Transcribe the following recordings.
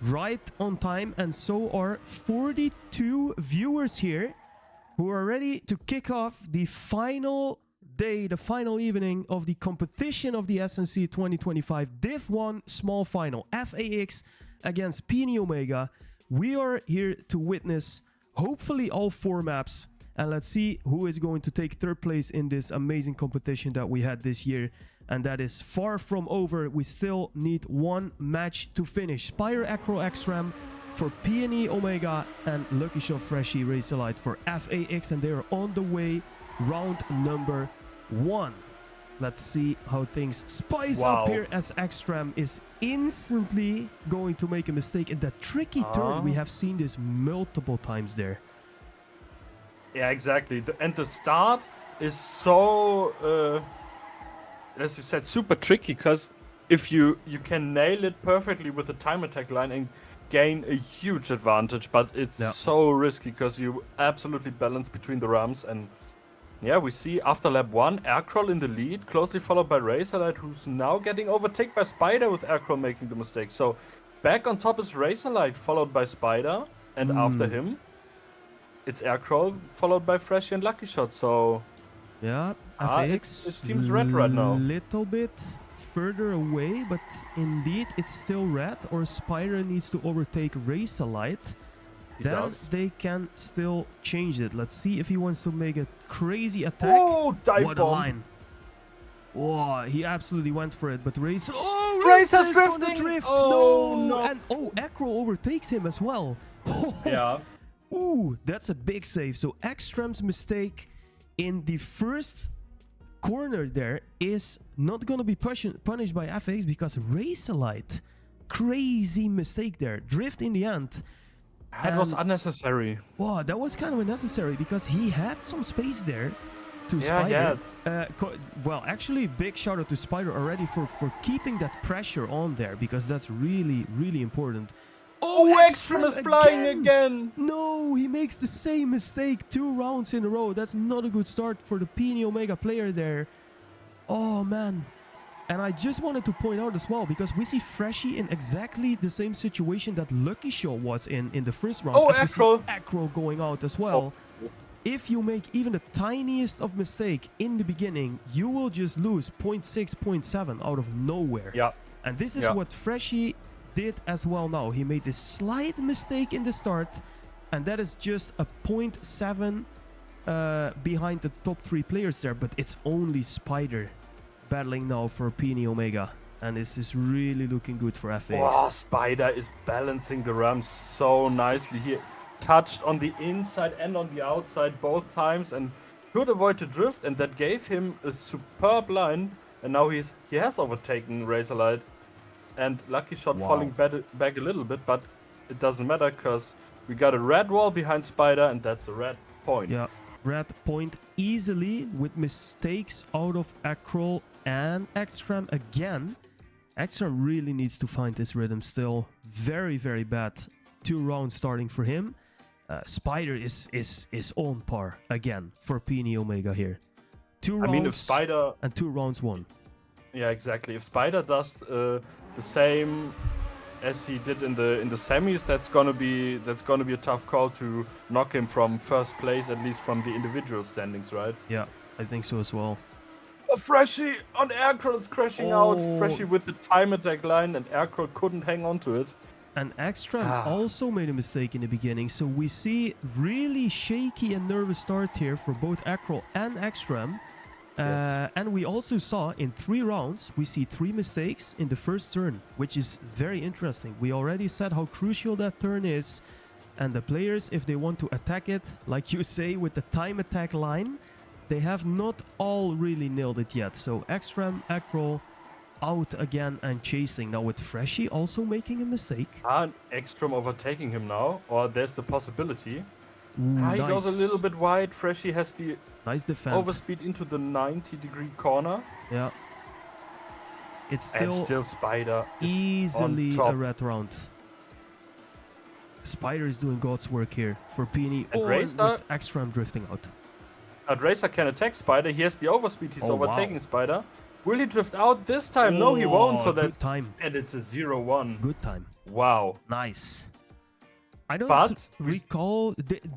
right on time, and so are 42 viewers here who are ready to kick off the final day, the final evening of the competition of the SNC 2025 Div 1 small final, FAX against PNE Omega. We are here to witness hopefully all 4 maps, and let's see who is going to take 3rd place in this amazing competition that we had this year. And that is far from over. We still need 1 match to finish. Spire Acro Xram for PNE Omega and Lucky Shot Freshie Razorlight for FAX, and they are on the way. Round number 1. Let's see how things spice up here as Xram is instantly going to make a mistake in that tricky turn. We have seen this multiple times there. Yeah, exactly. And the start is so, as you said, super tricky, because if you can nail it perfectly with the time attack line and gain a huge advantage, but it's so risky because you absolutely balance between the ramps. And yeah, we see after lap 1, Aircrawl in the lead, closely followed by Razorlight, who's now getting overtaken by Spider with Aircrawl making the mistake. So back on top is Razorlight, followed by Spider, and after him, it's Aircrawl, followed by Freshie and Lucky Shot. So yeah, FAX it seems red right now. Little bit further away, but indeed it's still red, or Spider needs to overtake Razorlight. Then they can still change it. Let's see if he wants to make a crazy attack. Oh, dive what bomb. A line. Oh, he absolutely went for it, but Razor... Oh, Razor's gonna drift! No! And Acro overtakes him as well. Yeah. Ooh, that's a big save. So Xram's mistake in the first corner there is not gonna be punished by FAX, because Razorlight, crazy mistake there. Drift in the end. That was unnecessary. Wow, that was kind of unnecessary because he had some space there to Spider. Well, actually, big shout out to Spider already for keeping that pressure on there, because that's really, really important. Oh, Xram is flying again! No, he makes the same mistake 2 rounds in a row. That's not a good start for the PNE Omega player there. Oh, man. And I just wanted to point out as well, because we see Freshie in exactly the same situation that Lucky Shot was in the first round. Oh, Acro going out as well. If you make even the tiniest of mistake in the beginning, you will just lose 0.6, 0.7 out of nowhere. Yeah. And this is what Freshie did as well now. He made this slight mistake in the start, and that is just a 0.7 behind the top 3 players there, but it's only Spider battling now for PNE Omega, and this is really looking good for FAX. Wow, Spider is balancing the ramp so nicely. He touched on the inside and on the outside both times and could avoid the drift, and that gave him a superb line. And now he has overtaken Razorlight, and Lucky Shot falling back a little bit, but it doesn't matter because we got a red wall behind Spider, and that's a red point. Yeah, red point easily with mistakes out of Acro and Xram again. Xram really needs to find his rhythm still. Very, very bad 2 rounds starting for him. Spider is on par again for PNE Omega here. 2 rounds, if Spider and 2 rounds won. Yeah, exactly. If Spider does the same as he did in the semis, that's gonna be a tough call to knock him from first place, at least from the individual standings, right? Yeah, I think so as well. Freshie on Aircrawl is crashing out. Freshie with the time attack line, and Aircrawl couldn't hang on to it. And Xram also made a mistake in the beginning, so we see really shaky and nervous start here for both Acro and Xram. And we also saw in 3 rounds, we see 3 mistakes in the first turn, which is very interesting. We already said how crucial that turn is, and the players, if they want to attack it, like you say, with the time attack line, they have not all really nailed it yet. So Xram, Acro out again and chasing. Now with Freshie also making a mistake. And Xram overtaking him now, or there's the possibility. Ooh, he goes a little bit wide. Freshie has the nice defense. Overspeed into the 90-degree corner. Yeah. It's still Spider easily a red round. Spider is doing God's work here for PNE. With Xram drifting out. Racer can attack Spider. He has the overspeed. He's overtaking Spider. Will he drift out this time? No, he won't. So Oh, good that's time. and it's a 0-1. Good time. Wow. Nice. I don't But recall.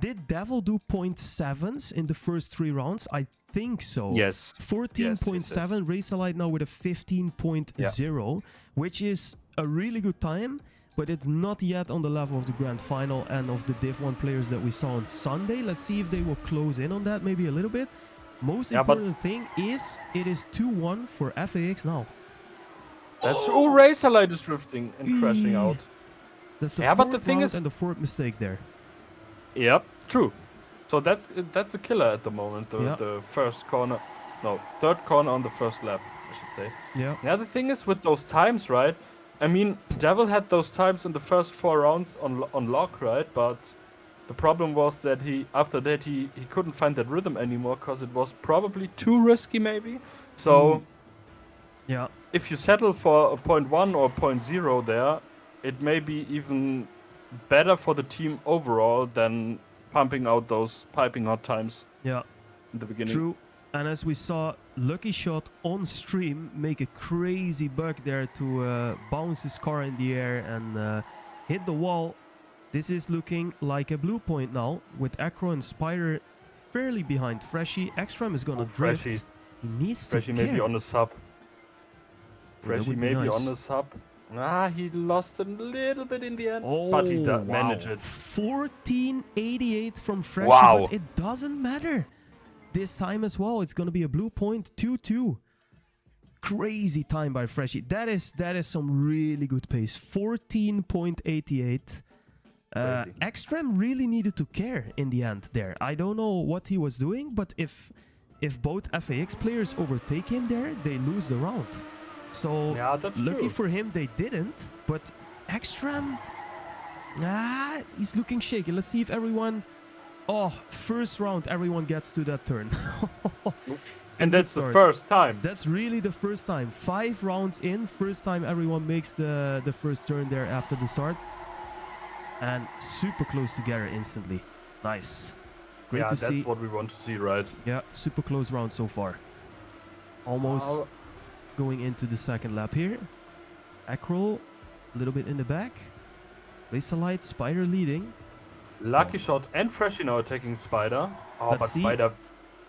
Did Devil do 0.7s in the first 3 rounds? I think so. Yes. 14.7. Racealite now with a 15.0, which is a really good time, but it's not yet on the level of the grand final and of the Div 1 players that we saw on Sunday. Let's see if they will close in on that maybe a little bit. Most important thing is it is 2-1 for FAX now. That's Racerlight is drifting and crashing out. That's the but fourth the thing round is, and the fourth mistake there. Yep, true. So that's a killer at the moment. The first corner, no, third corner on the first lap, I should say. Yeah. The other thing is with those times, right? I mean, Devil had those times in the first 4 rounds on lock, right? But the problem was that after that he couldn't find that rhythm anymore because it was probably too risky, maybe. So yeah, if you settle for a 0.1 or 0.0 there, it may be even better for the team overall than pumping out those piping hot times. Yeah, in the beginning. True. And as we saw, Lucky Shot on stream make a crazy bug there to bounce his car in the air and hit the wall. This is looking like a blue point now, with Acro and Spider fairly behind Freshy. Extreme is gonna drift. Freshy. He needs to Freshy maybe on the sub. Freshy maybe nice. on the sub. He lost a little bit in the end, Oh, but he wow. managed it. 1488 from Freshy, Wow. but it doesn't matter. This time as well, it's gonna be a blue point, 2-2. Crazy time by Freshy. That is some really good pace. 14.88. Extreme really needed to care in the end there. I don't know what he was doing, but if both FAX players overtake him there, they lose the round. So Yeah, that's lucky true. for him they didn't, but Extreme, he's looking shaky. Let's see if everyone, first round everyone gets to that turn. And that's the first time. That's really the first time. 5 rounds in, first time everyone makes the first turn there after the start. And super close together instantly. Nice. Great to see. That's what we want to see, right? Yeah, super close round so far. Almost going into the second lap here. Acro, a little bit in the back. Racealite, Spider leading. Lucky Shot and Freshy now attacking Spider. Let's see. Spider,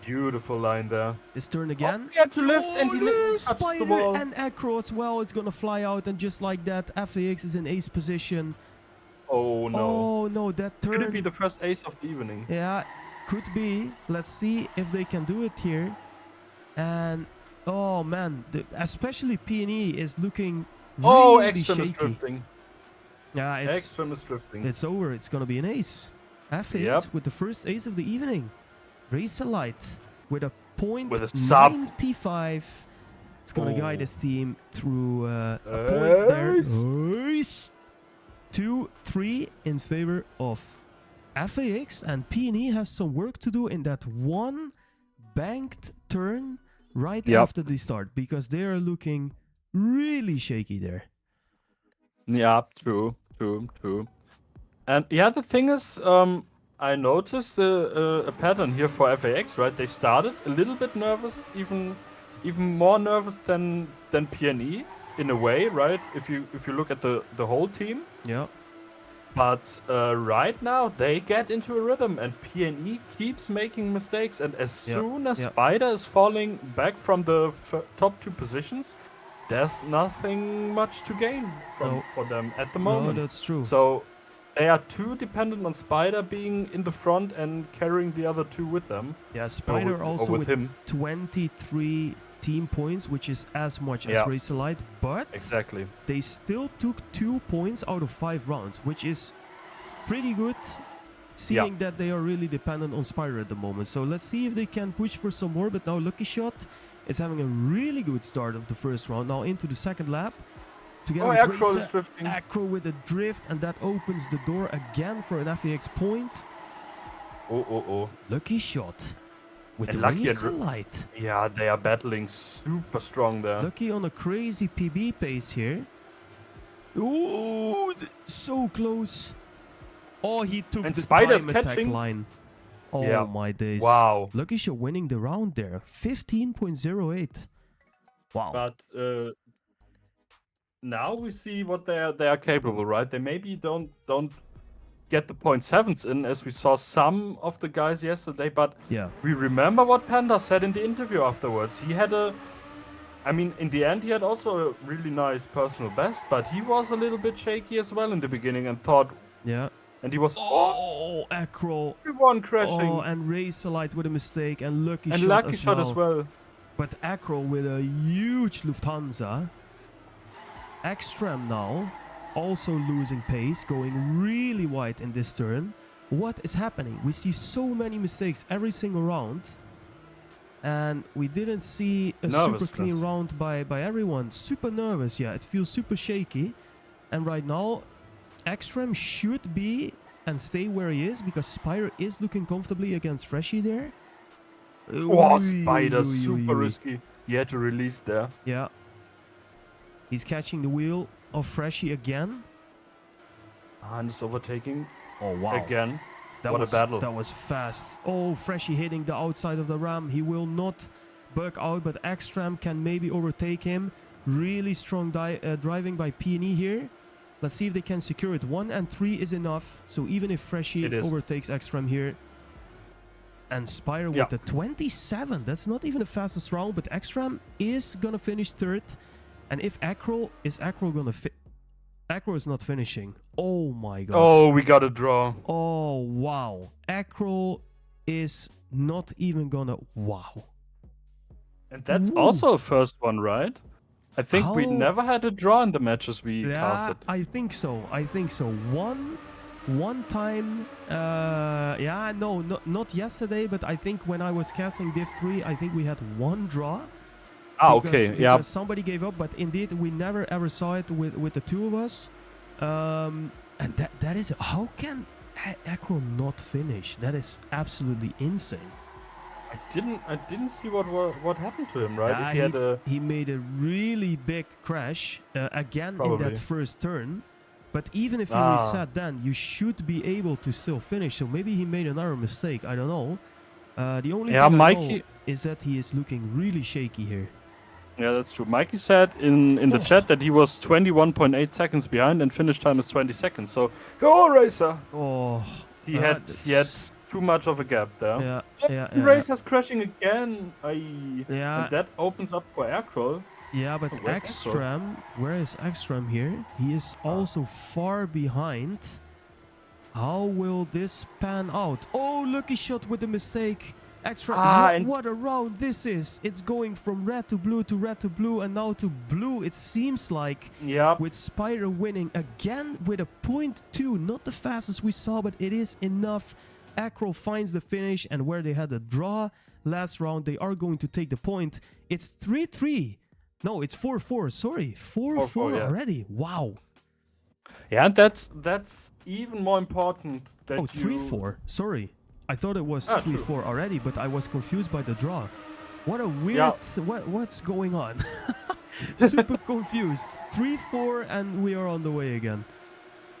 beautiful line there. This turn again. He had to lift and he touched the Spider wall. and Acro as well. It's gonna fly out, and just like that, FAX is in ace position. Oh no. Oh no, that turn. Could it be the first ace of the evening? Yeah, could be. Let's see if they can do it here. And oh man, especially PNE is looking really Extreme is shaky. drifting. Yeah, Extreme is drifting. it's over. It's gonna be an ace. FAX with the first ace of the evening. Racealite with a .95. It's gonna guide his team through a point there. Ace. 2-3 in favor of FAX, and PNE has some work to do in that one banked turn right after the start, because they are looking really shaky there. Yeah, true. And yeah, the thing is, I noticed a pattern here for FAX, right? They started a little bit nervous, even more nervous than PNE in a way, right? If you look at the whole team. Yeah. But right now they get into a rhythm, and PNE keeps making mistakes. And as soon as Spider is falling back from the top 2 positions, there's nothing much to gain for them at the moment. No, that's true. So they are too dependent on Spider being in the front and carrying the other 2 with them. Yeah, Spider also with him. 23 team points, which is as much as Racealite, but they still took 2 points out of 5 rounds, which is pretty good, seeing that they are really dependent on Spider at the moment. So let's see if they can push for some more. But now Lucky Shot is having a really good start of the first round, now into the second lap. Together with Acro is drifting. Acro with a drift, and that opens the door again for an FAX point. Lucky Shot with the Racealite. Yeah, they are battling super strong there. Lucky on a crazy PB pace here. Ooh, so close. Oh, he took the time attack line. Oh my days. Wow. Lucky Shot winning the round there. 15.08. Wow. But now we see what they are capable, right? They maybe don't get the 0.7s in as we saw some of the guys yesterday, but Yeah. we remember what Panda said in the interview afterwards. He had I mean, in the end, he had also a really nice personal best, but he was a little bit shaky as well in the beginning and thought, Yeah. and he was Oh, Acro. everyone Oh, crashing and Razorlight with a mistake and lucky and shot lucky as shot well. as well. But Acro with a huge Lufthansa. Ekstrom now also losing pace, going really wide in this turn. What is happening? We see so many mistakes every single round. And we didn't see a super clean round by everyone. Super nervous, yeah. It feels super shaky. And right now, Ekstrom should be and stay where he is because Spire is looking comfortably against Freshy there. Oh, Spider, super risky. He had to release there. Yeah. He's catching the wheel of Freshy again. And is overtaking. Oh, wow. Again. What a battle. That was fast. Oh, Freshy hitting the outside of the ram. He will not bug out, but Ekstrom can maybe overtake him. Really strong driving by PNE here. Let's see if they can secure it. 1 and 3 is enough. So even if Freshy overtakes Ekstrom here. And Spire with the 27. That's not even the fastest round, but Ekstrom is going to finish third. And if Acro going to Acro is not finishing. Oh my god. Oh, we got a draw. Oh, wow. Acro is not even gonna... Wow. And that's also a first one, right? I think we never had a draw in the matches we casted. I think so. One time... not yesterday, but I think when I was casting Div 3, I think we had one draw. Because somebody gave up, but indeed we never ever saw it with the two of us. And that is... How can Acro not finish? That is absolutely insane. I didn't see what happened to him, right? If he made a really big crash again in that first turn. But even if he reset then, you should be able to still finish. So maybe he made another mistake. I don't know. The only thing I know is that he is looking really shaky here. Yeah, that's true. Mikey said in the chat that he was 21.8 seconds behind and finish time is 20 seconds. So, Racer! Oh, he had too much of a gap there. Yeah. Racer's crashing again. And that opens up for Aircrawl. Yeah, but Ekstrom, where is Ekstrom here? He is also far behind. How will this pan out? Oh, lucky shot with the mistake. Ekstrom, what a round this is. It's going from red to blue and now to blue. It seems like with Spire winning again with a 0.2. Not the fastest we saw, but it is enough. Acro finds the finish, and where they had a draw last round, they are going to take the point. It's 3-3. No, it's 4-4. Sorry, 4-4 already. Wow. Yeah, and that's even more important. That 3-4. Sorry. I thought it was 3-4 already, but I was confused by the draw. What a weird... What's going on? Super confused. 3-4 and we are on the way again.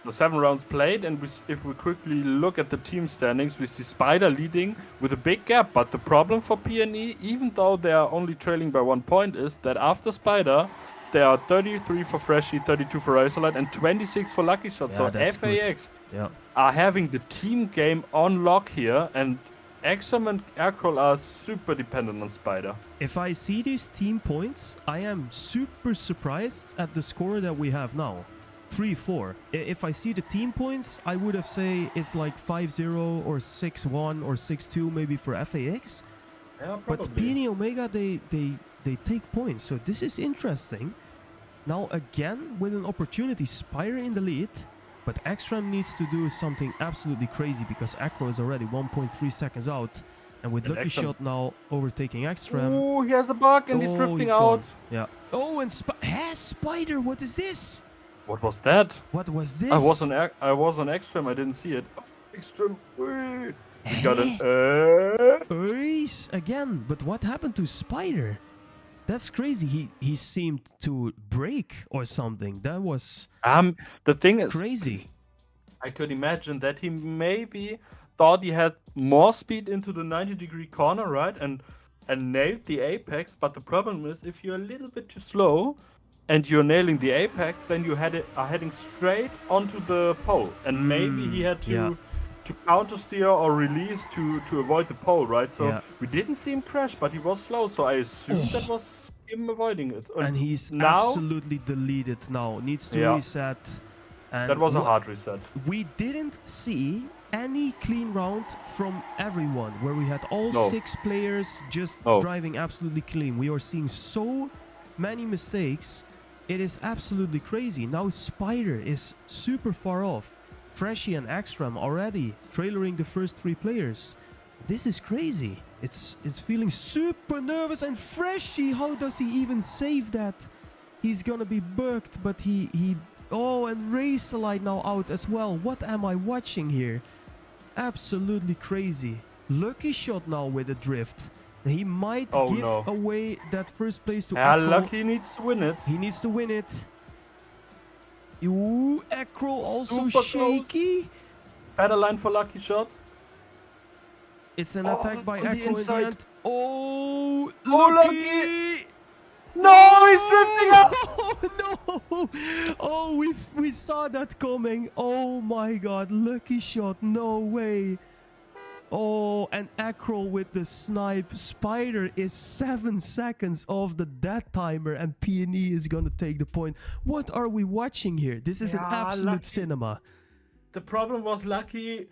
The 7 rounds played, and if we quickly look at the team standings, we see Spider leading with a big gap. But the problem for PNE, even though they are only trailing by 1 point, is that after Spider, there are 33 for Freshy, 32 for Razorlight, and 26 for Lucky Shot. So FAX are having the team game on lock here, and Exum and Aircrawl are super dependent on Spider. If I see these team points, I am super surprised at the score that we have now. 3-4. If I see the team points, I would have say it's like 5-0 or 6-1 or 6-2 maybe for FAX. Yeah, but PNE Omega, they take points. So this is interesting. Now again, with an opportunity, Spire in the lead. But Ekstrom needs to do something absolutely crazy because Acro is already 1.3 seconds out. And with Lucky Shot now overtaking Ekstrom. Oh, he has a bug and he's drifting out. Gone. Yeah. Oh, and Spider, what is this? What was that? What was this? I was on Ekstrom, I didn't see it. Oh, Ekstrom. We got an Ace again. But what happened to Spider? That's crazy. He seemed to break or something. That was the thing is crazy. I could imagine that he maybe thought he had more speed into the 90-degree corner, right? And and nailed the apex. But the problem is, if you're a little bit too slow, and you're nailing the apex, then you are heading straight onto the pole, and maybe he had to counter steer or release to avoid the pole, right? So we didn't see him crash, but he was slow, so I assumed that was him avoiding it. And he's now absolutely deleted now. Needs to reset. And that was a hard reset. We didn't see any clean round from everyone, where we had all 6 players just driving absolutely clean. We are seeing so many mistakes. It is absolutely crazy. Now Spider is super far off. Freshie and Axtram already trailering the first 3 players. This is crazy. It's feeling super nervous. And Freshie, how does he even save that? He's gonna be bugged, but he oh, and Racelite now out as well. What am I watching here? Absolutely crazy. Lucky shot now with a drift. He might give away that first place to Acro. Lucky needs to win it. He needs to win it. Ooh, Acro also Super shaky. Close. Better line for Lucky shot. It's an attack by Acro in the end. Oh, Lucky! No, he's drifting up! No! Oh, we saw that coming. Oh my god, Lucky shot. No way. Oh, and Acro with the snipe. Spider is 7 seconds off the death timer, and PNE is gonna take the point. What are we watching here? This is an absolute cinema. The problem was Lucky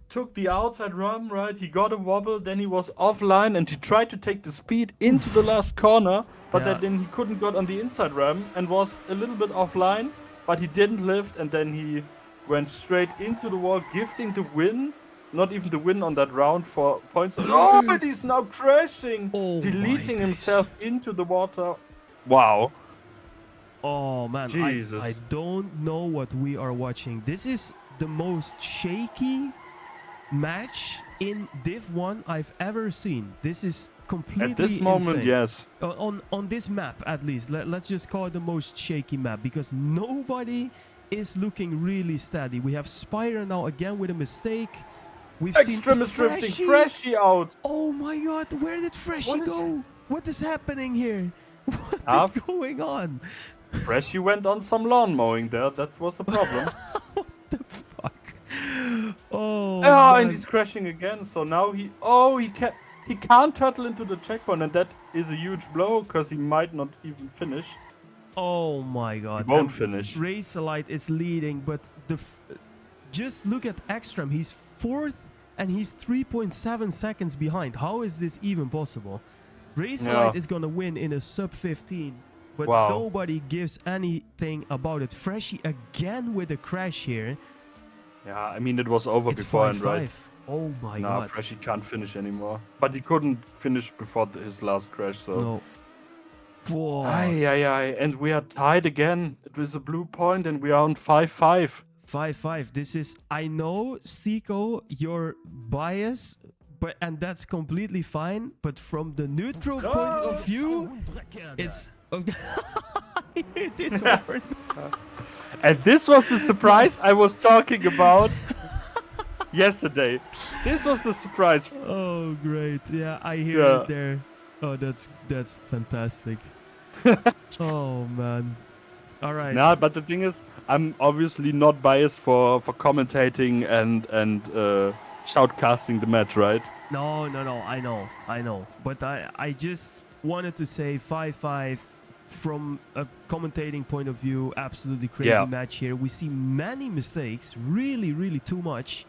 took the outside run, right? He got a wobble, then he was offline, and he tried to take the speed into the last corner, but then he couldn't get on the inside ram and was a little bit offline, but he didn't lift, and then he went straight into the wall, gifting the win. Not even the win on that round for points. Oh, and he's now crashing, deleting himself into the water. Wow. Oh man, Jesus. I don't know what we are watching. This is the most shaky match in Div 1 I've ever seen. This is completely at this moment, insane. yes. On this map, at least. Let's just call it the most shaky map, because nobody is looking really steady. We have Spider now again with a mistake. We've seen Freshie out. Oh my god, where did Freshie go? What is happening here? What is going on? Freshie went on some lawn mowing there. That was the problem. What the fuck? Oh, and he's crashing again. So now he can't turtle into the checkpoint, and that is a huge blow because he might not even finish. Oh my god. He won't finish. Racelite is leading, but just look at Axtram. He's 4th and he's 3.7 seconds behind. How is this even possible? Racelite is gonna win in a sub 15, but nobody gives anything about it. Freshie again with a crash here. Yeah, I mean it was over beforehand, right? Oh my god. No, Freshie can't finish anymore. But he couldn't finish before his last crash, so. No. Whoa. And we are tied again. It was a blue point and we are on 5-5. 5-5. This is, I know, Steako, your bias, and that's completely fine. But from the neutral point of view, it's. This word. And this was the surprise I was talking about yesterday. This was the surprise. Oh, great! Yeah, I hear it there. Oh, that's fantastic. Oh man. All right. Nah, but the thing is, I'm obviously not biased for commentating and shoutcasting the match, right? No. I know. But I just wanted to say 5-5 from a commentating point of view. Absolutely crazy match here. We see many mistakes, really too much.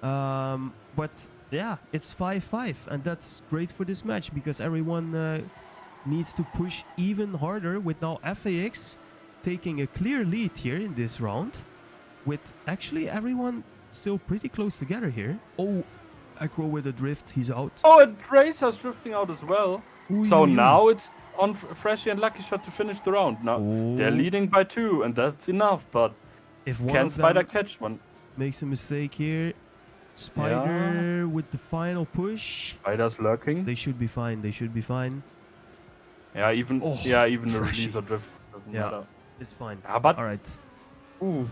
But yeah, it's 5-5, and that's great for this match because everyone needs to push even harder. With now FAX taking a clear lead here in this round, with actually everyone still pretty close together here. Oh, Acro with a drift, he's out. Oh, and Racer's drifting out as well. So now it's on Freshie and Lucky Shot to finish the round. Now they're leading by 2, and that's enough. But if one can of them Spider catch one? Makes a mistake here. Spider with the final push. Spider's lurking. They should be fine. Yeah, even the release or drift doesn't matter. It's fine. Yeah, but all right. Ooh,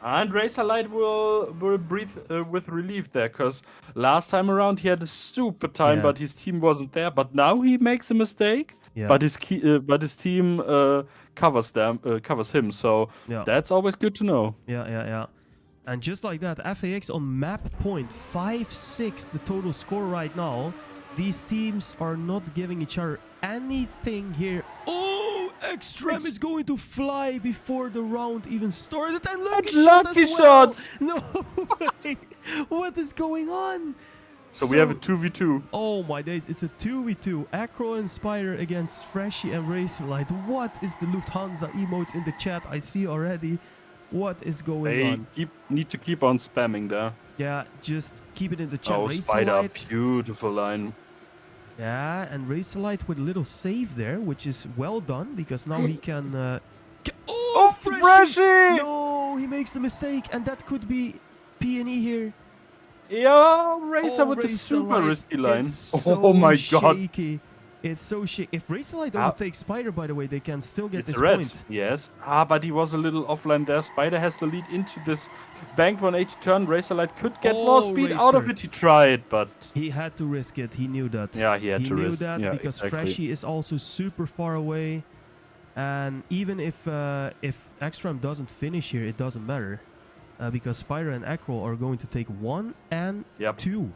And Razorlight will breathe with relief there, because last time around he had a super time, Yeah. but his team wasn't there. But now he makes a mistake, Yeah. but his team covers him. So Yeah. that's always good to know. Yeah. And just like that, FAX on map point 5-6, the total score right now. These teams are not giving each other anything here. Oh, Extreme is going to fly before the round even started. And lucky shot lucky as well. shot! No way. What is going on? So we have a 2v2. Oh my days, it's a 2v2. Acro and Spider against Freshy and Razorlight. What is the Lufthansa emotes in the chat? I see already. What is going on? Need to keep on spamming there. Yeah, just keep it in the chat. Oh, Spider, beautiful line. Yeah, and Razorlight with a little save there, which is well done, because now he can... oh, Freshy! No, he makes the mistake, and that could be PNE here. Yeah, Racer with the super risky line. So oh my shaky. God. It's so shaky. If Razorlight overtakes Spider, by the way, they can still get this red. point. Yes. But he was a little offline there. Spider has the lead into this banked 180 turn. Razorlight could get more speed out of it. He tried, but... He had to risk it. He knew that. Yeah, he had to risk. He knew that because Freshy is also super far away. And even if Extreme doesn't finish here, it doesn't matter. Because Spider and Acro are going to take 1 and 2.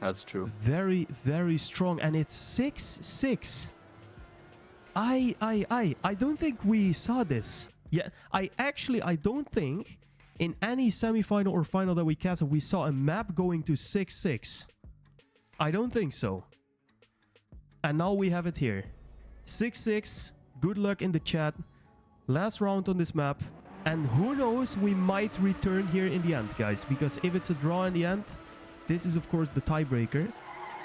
That's true. Very, very strong. And it's 6-6. I don't think we saw this. Yeah, I don't think in any semi-final or final that we casted, we saw a map going to 6-6. I don't think so. And now we have it here. 6-6. Good luck in the chat. Last round on this map. And who knows, we might return here in the end, guys. Because if it's a draw in the end, this is, of course, the tiebreaker.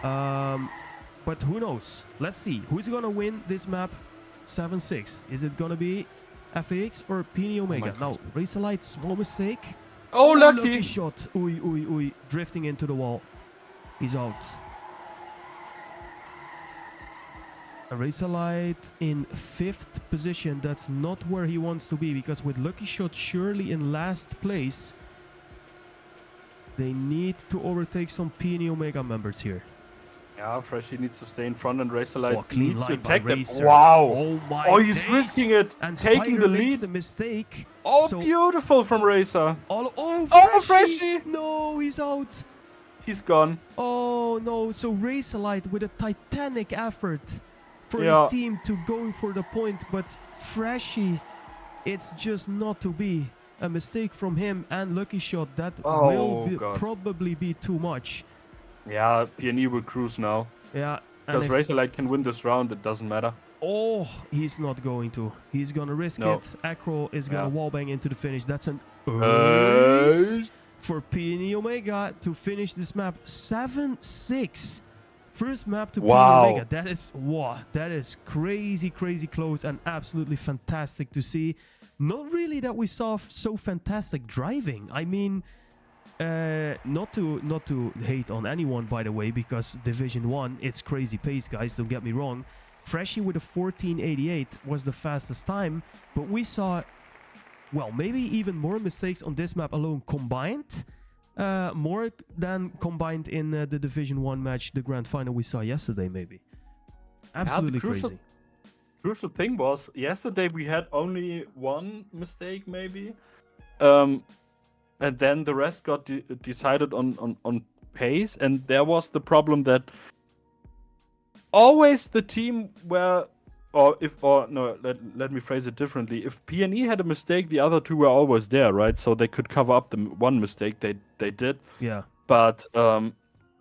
But who knows? Let's see. Who's going to win this map 7-6? Is it going to be FAX or PNE Omega? No, Razorlight, small mistake. Oh, lucky shot. Ui. Drifting into the wall. He's out. Razorlight in 5th position. That's not where he wants to be, because with lucky shot surely in last place, they need to overtake some PNE Omega members here. Yeah, Freshy needs to stay in front, and Razorlight clean needs line to attack them. Racer. Wow! Oh my! Oh, he's risking it, and taking the makes lead. The mistake. Oh, so beautiful from Racer. Oh, Freshy! No, he's out. He's gone. Oh no! So Razorlight with a titanic effort for his team to go for the point, but Freshy, it's just not to be. A mistake from him and lucky shot, that will probably be too much. Yeah, PNE will cruise now. Yeah. Because Razorlight can win this round, it doesn't matter. Oh, he's not going to. He's going to risk it. Acro is going to wallbang into the finish. That's an ace for PNE Omega to finish this map 7-6. First map to PNE Omega. That is crazy close and absolutely fantastic to see. Not really that we saw so fantastic driving. I mean, not to hate on anyone, by the way, because Division 1, it's crazy pace, guys, don't get me wrong. Freshy with a 14.88 was the fastest time, but we saw, well, maybe even more mistakes on this map alone combined. More than combined in the Division 1 match, the grand final we saw yesterday, maybe. Absolutely crazy. Crucial thing was, yesterday we had only one mistake, maybe. And then the rest got decided on pace. And there was the problem that always the team where... let me phrase it differently. If PNE had a mistake, the other two were always there, right? So they could cover up the one mistake they did. Yeah. But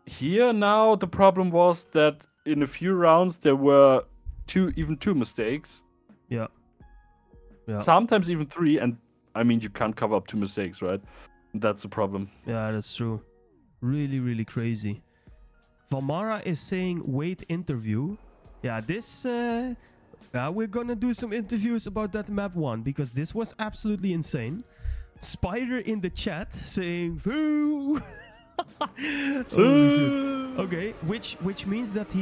here now the problem was that in a few rounds there were even two mistakes. Yeah. Sometimes even 3, and I mean you can't cover up 2 mistakes, right? That's the problem. Yeah, that's true. Really crazy. Valmara is saying wait interview. Yeah, this we're gonna do some interviews about that map 1, because this was absolutely insane. Spider in the chat saying foo. Okay, which means that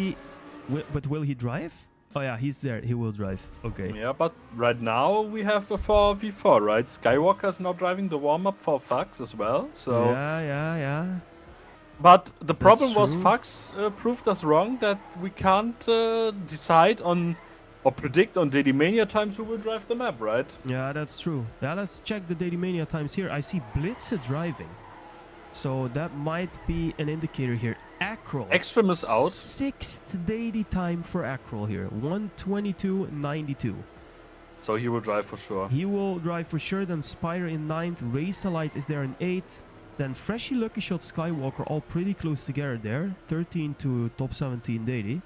but will he drive? Oh yeah, he's there. He will drive. Okay. Yeah, but right now we have a 4v4, right? Skywalker is now driving the warm-up for FAX as well, so... Yeah. But the problem was true. FAX proved us wrong that we can't decide on or predict on Daily Mania times who will drive the map, right? Yeah, that's true. Yeah, let's check the Daily Mania times here. I see Blitzer driving. So that might be an indicator here. Acrol. Ekstrom is out. 6th daily time for Acrol here. 1:22.92. So he will drive for sure. He will drive for sure. Then Spire in 9th. Racealite is there in 8th. Then Freshie, Lucky Shot, Skywalker all pretty close together there. 13 to top 17 daily.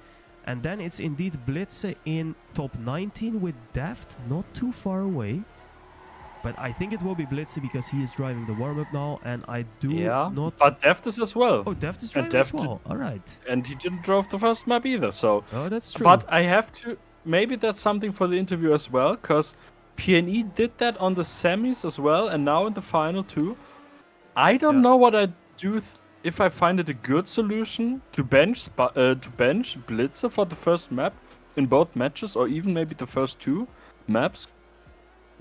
And then it's indeed Blitze in top 19 with Deft not too far away. But I think it will be Blitze because he is driving the warm-up now. And I do not... But Deft is as well. Oh, Deft is driving as well. All right. And he didn't drive the first map either, so... Oh, that's true. But I have to... Maybe that's something for the interview as well, because PNE did that on the semis as well, and now in the final too. I don't know what I do if I find it a good solution to bench Blitzer for the first map in both matches, or even maybe the first 2 maps.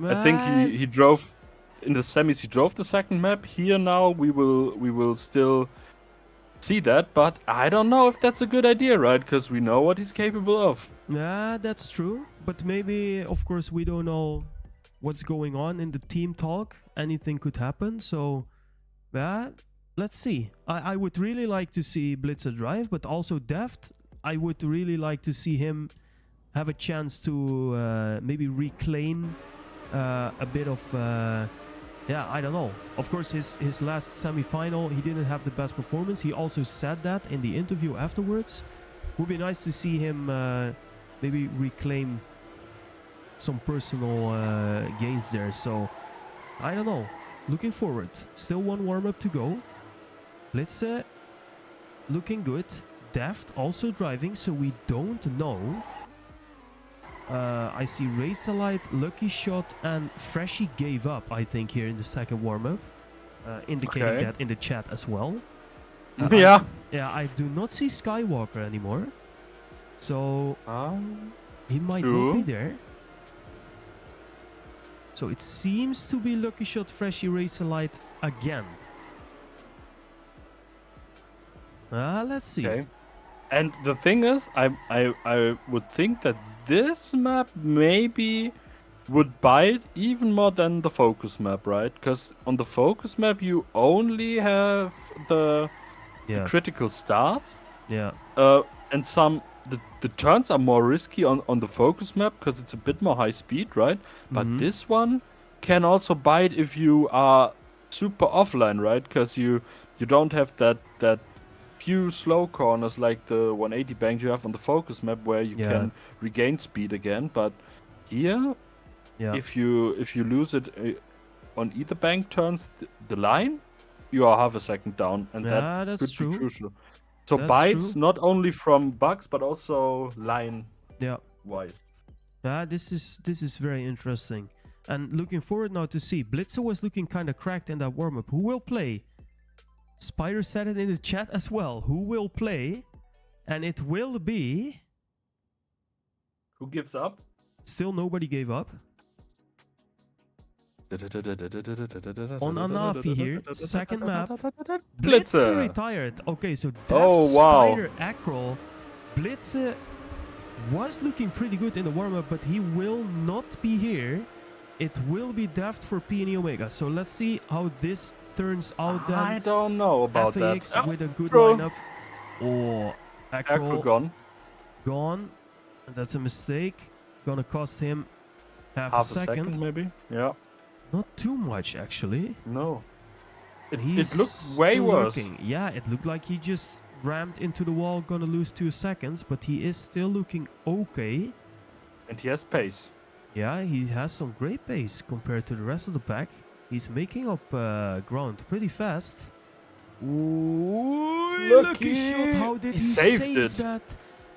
I think he drove in the semis. He drove the second map. Here now we will still see that, but I don't know if that's a good idea, right? Because we know what he's capable of. Yeah, that's true. But maybe, of course, we don't know what's going on in the team talk. Anything could happen. So, yeah, let's see. I would really like to see Blitzer drive, but also Deft. I would really like to see him have a chance to maybe reclaim a bit of... yeah, I don't know. Of course, his last semi-final, he didn't have the best performance. He also said that in the interview afterwards. Would be nice to see him maybe reclaim some personal gains there. So, I don't know. Looking forward. Still one warm-up to go. Let's looking good. Deft also driving, so we don't know. I see Racealite, Lucky Shot, and Freshie gave up, I think, here in the second warm-up. Indicating that in the chat as well. I do not see Skywalker anymore. So, he might not be there. So, it seems to be Lucky Shot, Freshie, Racealite again. Let's see. Okay. And the thing is, I would think that this map maybe would bite even more than the focus map, right? Because on the focus map you only have the critical start. Yeah. And the turns are more risky on the focus map because it's a bit more high speed, right? But this one can also bite if you are super offline, right? Because you don't have that few slow corners like the 180 bank you have on the focus map where you can regain speed again. But here, if you lose it on either bank turns the line, you are half a second down, and that could be crucial. So that's bites not only from bugs but also line wise. Yeah, this is very interesting, and looking forward now to see. Blitzer was looking kind of cracked in that warm up. Who will play? Spider said it in the chat as well. Who will play? And it will be... Who gives up? Still nobody gave up. On Anafi here, second map. Blitzer retired. Okay, so Deft, Spider, Acrol. Blitzer was looking pretty good in the warm-up, but he will not be here. It will be Deft for PNE Omega. So let's see how this turns out then. I don't know about FAX that. with a good lineup. Oh, Acrol gone. Gone. That's a mistake. Gonna cost him half a second. Maybe. Yeah. Not too much actually. No. It looked way worse. Yeah, it looked like he just rammed into the wall, gonna lose 2 seconds, but he is still looking okay. And he has pace. Yeah, he has some great pace compared to the rest of the pack. He's making up ground pretty fast. Ooh, lucky shot. How did he save that?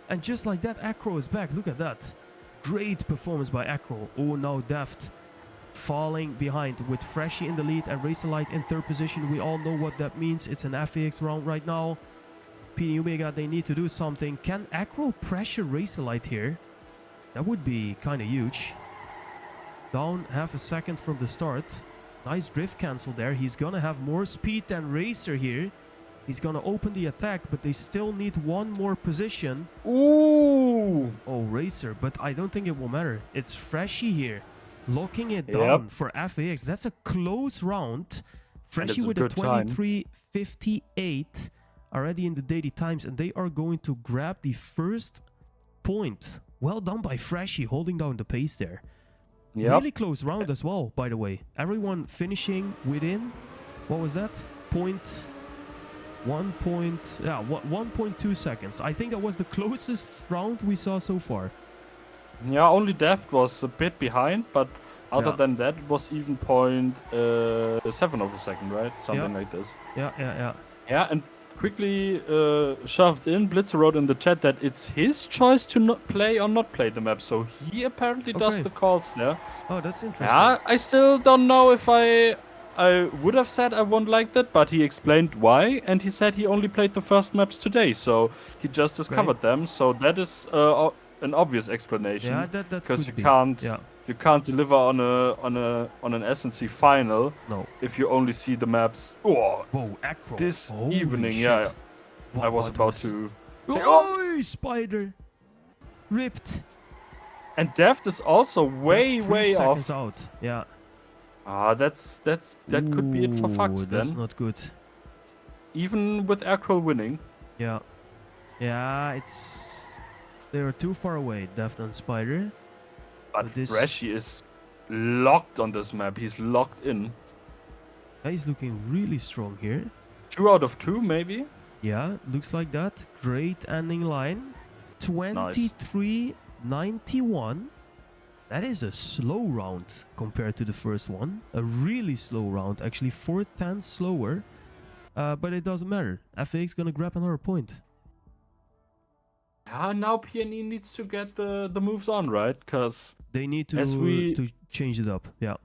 And just like that, Acro is back. Look at that. Great performance by Acro. Oh, now Deft falling behind with Freshie in the lead and Racealite in third position. We all know what that means. It's an FAX round right now. PNE Omega, they need to do something. Can Acro pressure Racealite here? That would be kind of huge. Down half a second from the start. Nice drift cancel there. He's gonna have more speed than Racer here. He's gonna open the attack, but they still need one more position. Ooh! Oh, Racer, but I don't think it will matter. It's Freshy here, locking it down for FAX. That's a close round. Freshy with a 23:58 already in the daily times, and they are going to grab the first point. Well done by Freshy, holding down the pace there. Really close round as well, by the way. Everyone finishing within, what was that? 1.2 seconds. I think that was the closest round we saw so far. Yeah, only Deft was a bit behind, but other than that, it was even 0.7 of a second, right? Something like this. Yeah. Yeah, and quickly shoved in. Blitzer wrote in the chat that it's his choice to not play or not play the map, so he apparently does the calls there. Oh, that's interesting. Yeah, I still don't know if I would have said I won't like that, but he explained why, and he said he only played the first maps today, so he just discovered them. So that is an obvious explanation. Yeah, that because could you be. can't Yeah. you can't deliver on an SNC final if you only see the maps. Oh, whoa, Acro. This Holy evening, shit. yeah. I was about to say, oh, Spider ripped. and Deft is also way seconds off. out. Yeah. Ah, that could be it for FAX then. That's not good. Even with Acro winning. Yeah. Yeah, they are too far away, Deft and Spider. But Freshy is locked on this map. He's locked in. Yeah, he's looking really strong here. 2 out of 2, maybe? Yeah, looks like that. Great ending line. 23:91. That is a slow round compared to the first one. A really slow round, actually 4/10 slower. But it doesn't matter. FAX gonna grab another point. Yeah, now PNE needs to get the moves on, right? Because they need to change it up. Yeah.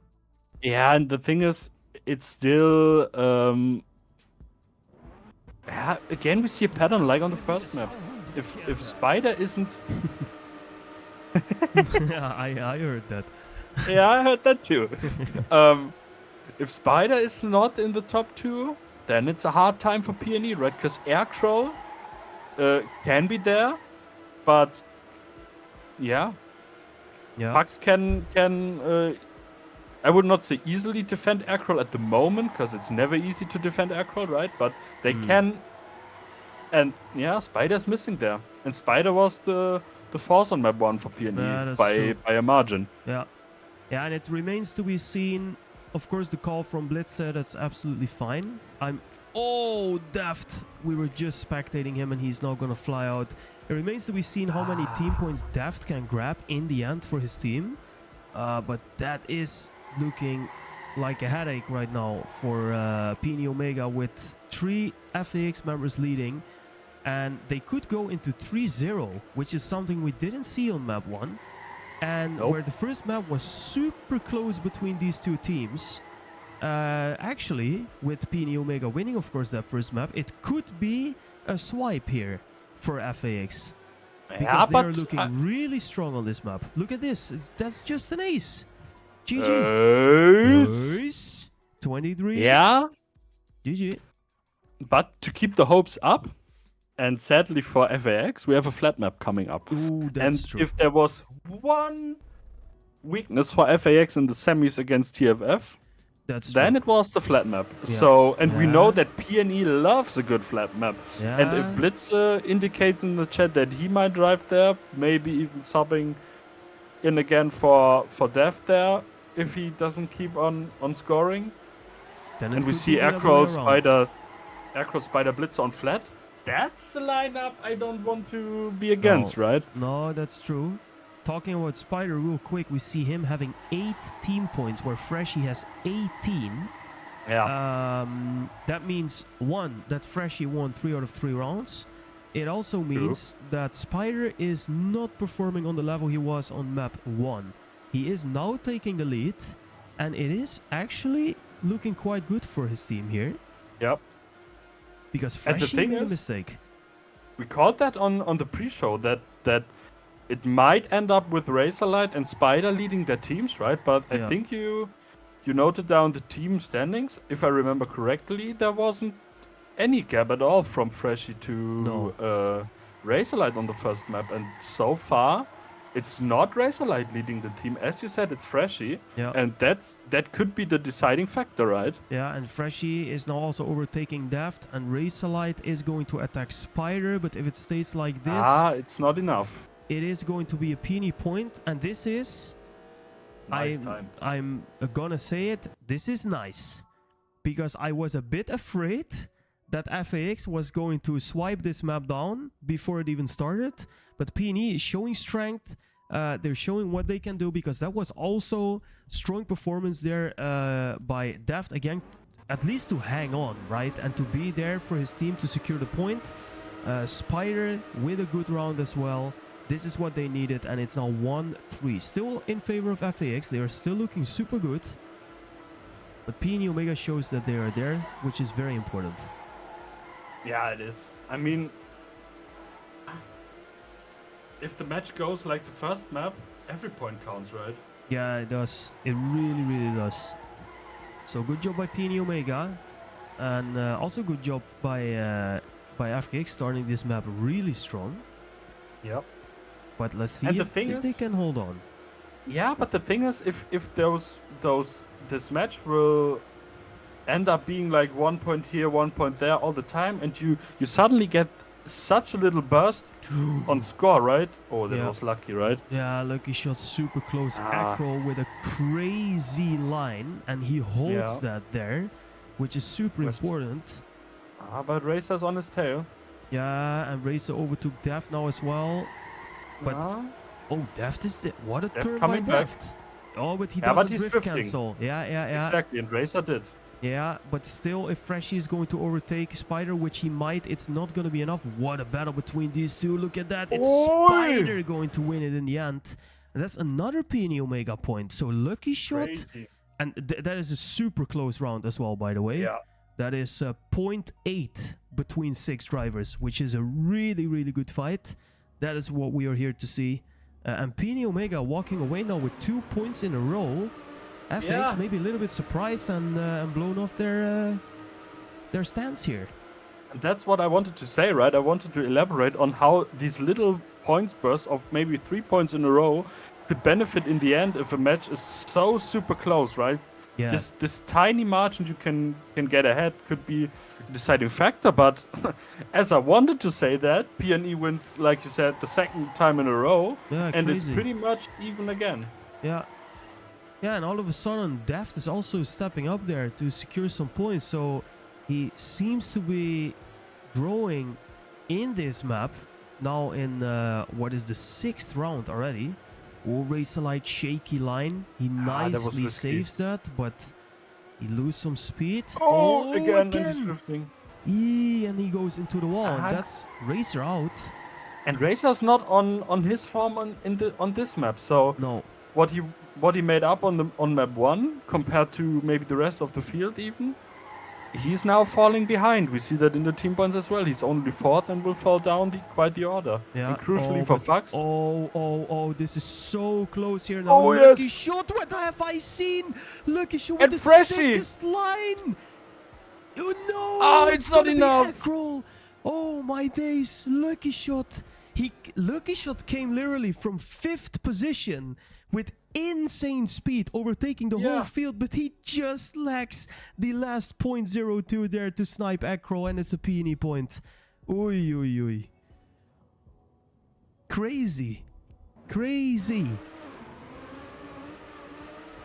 Yeah, and the thing is, it's still yeah, again we see a pattern like on the first map. If Spider isn't yeah, I heard that. Yeah, I heard that too. If Spider is not in the top 2, then it's a hard time for PNE, right? Because Aircrow can be there, but yeah, FAX can I would not say easily defend Aircrow at the moment, because it's never easy to defend Aircrow, right? But they can, and yeah, Spider's missing there, and Spider was the force on map 1 for PNE by a margin. Yeah, and it remains to be seen. Of course, the call from Blitz said that's absolutely fine. Deft. We were just spectating him and he's now gonna fly out. It remains to be seen how many team points Deft can grab in the end for his team. But that is looking like a headache right now for PNE Omega, with 3 FAX members leading. And they could go into 3-0, which is something we didn't see on map 1. And where the first map was super close between these 2 teams, actually, with PNE Omega winning, of course, that first map, it could be a swipe here for FAX. Because they are looking really strong on this map. Look at this. That's just an ace. GG. Ace. 23. Yeah. GG. But to keep the hopes up, and sadly for FAX, we have a flat map coming up. Ooh, that's true. If there was one weakness for FAX in the semis against TFF, then it was the flat map. Yeah. So, and we know that PNE loves a good flat map. Yeah. And if Blitz indicates in the chat that he might drive there, maybe even subbing in again for Dev there, if he doesn't keep on scoring. Then and we see Acro, Spider, Blitz on flat. That's a lineup I don't want to be against, right? No, that's true. Talking about Spider real quick, we see him having 8 team points, where Freshy has 18. Yeah. That means, 1, that Freshy won 3 out of 3 rounds. It also means that Spider is not performing on the level he was on map 1. He is now taking the lead, and it is actually looking quite good for his team here. Yep. Because Freshy made a mistake. We called that on the pre-show that it might end up with Razorlight and Spider leading their teams, right? But I Yeah. think you noted down the team standings. If I remember correctly, there wasn't any gap at all from Freshy to No. Razorlight on the first map, and so far, it's not Razorlight leading the team. As you said, it's Freshy, Yeah. and that could be the deciding factor, right? Yeah, and Freshy is now also overtaking Daft, and Razorlight is going to attack Spider, but if it stays like this, It's not enough. it is going to be a PNE point, and this is... Nice time. I'm gonna say it, this is nice. Because I was a bit afraid that FAX was going to swipe this map down before it even started. But PNE is showing strength. They're showing what they can do, because that was also strong performance there by Daft again, at least to hang on, right? And to be there for his team to secure the point. Spider with a good round as well. This is what they needed, and it's now 1-3. Still in favor of FAX. They are still looking super good. But PNE Omega shows that they are there, which is very important. Yeah, it is. I mean, if the match goes like the first map, every point counts, right? Yeah, it does. It really, really does. So good job by PNE Omega. And also good job by FKX starting this map really strong. Yep. But let's see And the if thing they is- can hold on. Yeah, but the thing is, if this match will end up being like 1 point here, 1 point there all the time, and you suddenly get such a little burst on score, right? Oh, that Yeah. was lucky, right? Yeah, lucky shot, super close. Ah. Acro with a crazy line, and he holds Yeah. that there, which is super West. important. But Racer's on his tail. Yeah, and Racer overtook Daft now as well. But Ah. oh, Daft is what a Daft turn by coming back. Daft. Oh, but he Yeah, but doesn't he's drift drifting. cancel. Yeah. Exactly, and Racer did. Yeah, but still, if Freshy is going to overtake Spider, which he might, it's not going to be enough. What a battle between these two. Look at that. It's Oi! Spider going to win it in the end. And that's another PNE Omega point. So lucky shot. Crazy. And that is a super close round as well, by the way. Yeah. That is 0.8 between 6 drivers, which is a really, really good fight. That is what we are here to see. And PNE Omega walking away now with 2 points in a row. FX Yeah. maybe a little bit surprised and blown off their stance here. And that's what I wanted to say, right? I wanted to elaborate on how these little points bursts of maybe 3 points in a row could benefit in the end if a match is so super close, right? Yeah. This tiny margin you can get ahead could be a deciding factor, but as I wanted to say that, PNE wins, like you said, the second time in a row, Yeah, and crazy. it's pretty much even again. Yeah. Yeah, and all of a sudden, Daft is also stepping up there to secure some points. So he seems to be growing in this map. Now in, what is the 6th round already. Oh, Razorlight shaky line. He that was nicely risky. saves that, but he loses some speed. Oh, again, and he's drifting. And he goes into the wall. Ah. And that's Racer out. And Razor's not on his form on this map, so No. what he made up on map 1 compared to maybe the rest of the field even, he's now falling behind. We see that in the team points as well. He's only 4th and will fall down quite the order. Yeah. And crucially Oh, for but- FAX. Oh, this is so close here now. Oh, Lucky yes. shot, what have I seen? Lucky shot And with the Freshy. sickest line. Oh no! Oh, it's not gonna be enough. Acroll. Oh my days, lucky shot. Lucky shot came literally from 5th position with insane speed, overtaking the whole Yeah. field, but he just lacks the last 0.02 there to snipe Acro, and it's a PNE point. Oi. Crazy.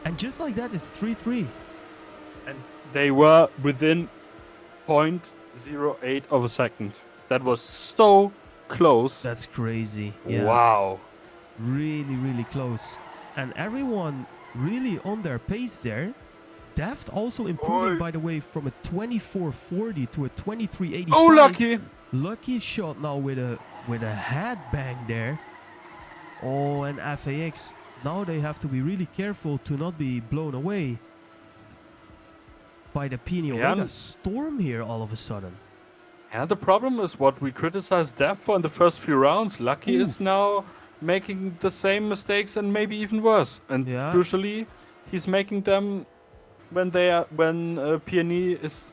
And just like that, it's 3-3. And they were within 0.08 of a second. That was so close. That's crazy. Yeah. Wow. Really, really close. And everyone really on their pace there. Daft also improving, Oi. by the way, from a 24.40 to a 23.85. Oh, lucky. Lucky shot now with a headbang there. Oh, and FAX, now they have to be really careful to not be blown away by the PNE Yeah. Omega storm here all of a sudden. Yeah, the problem is what we criticized Dev for in the first few rounds. Lucky Ooh. is now making the same mistakes and maybe even worse. And Yeah. crucially, he's making them when PNE is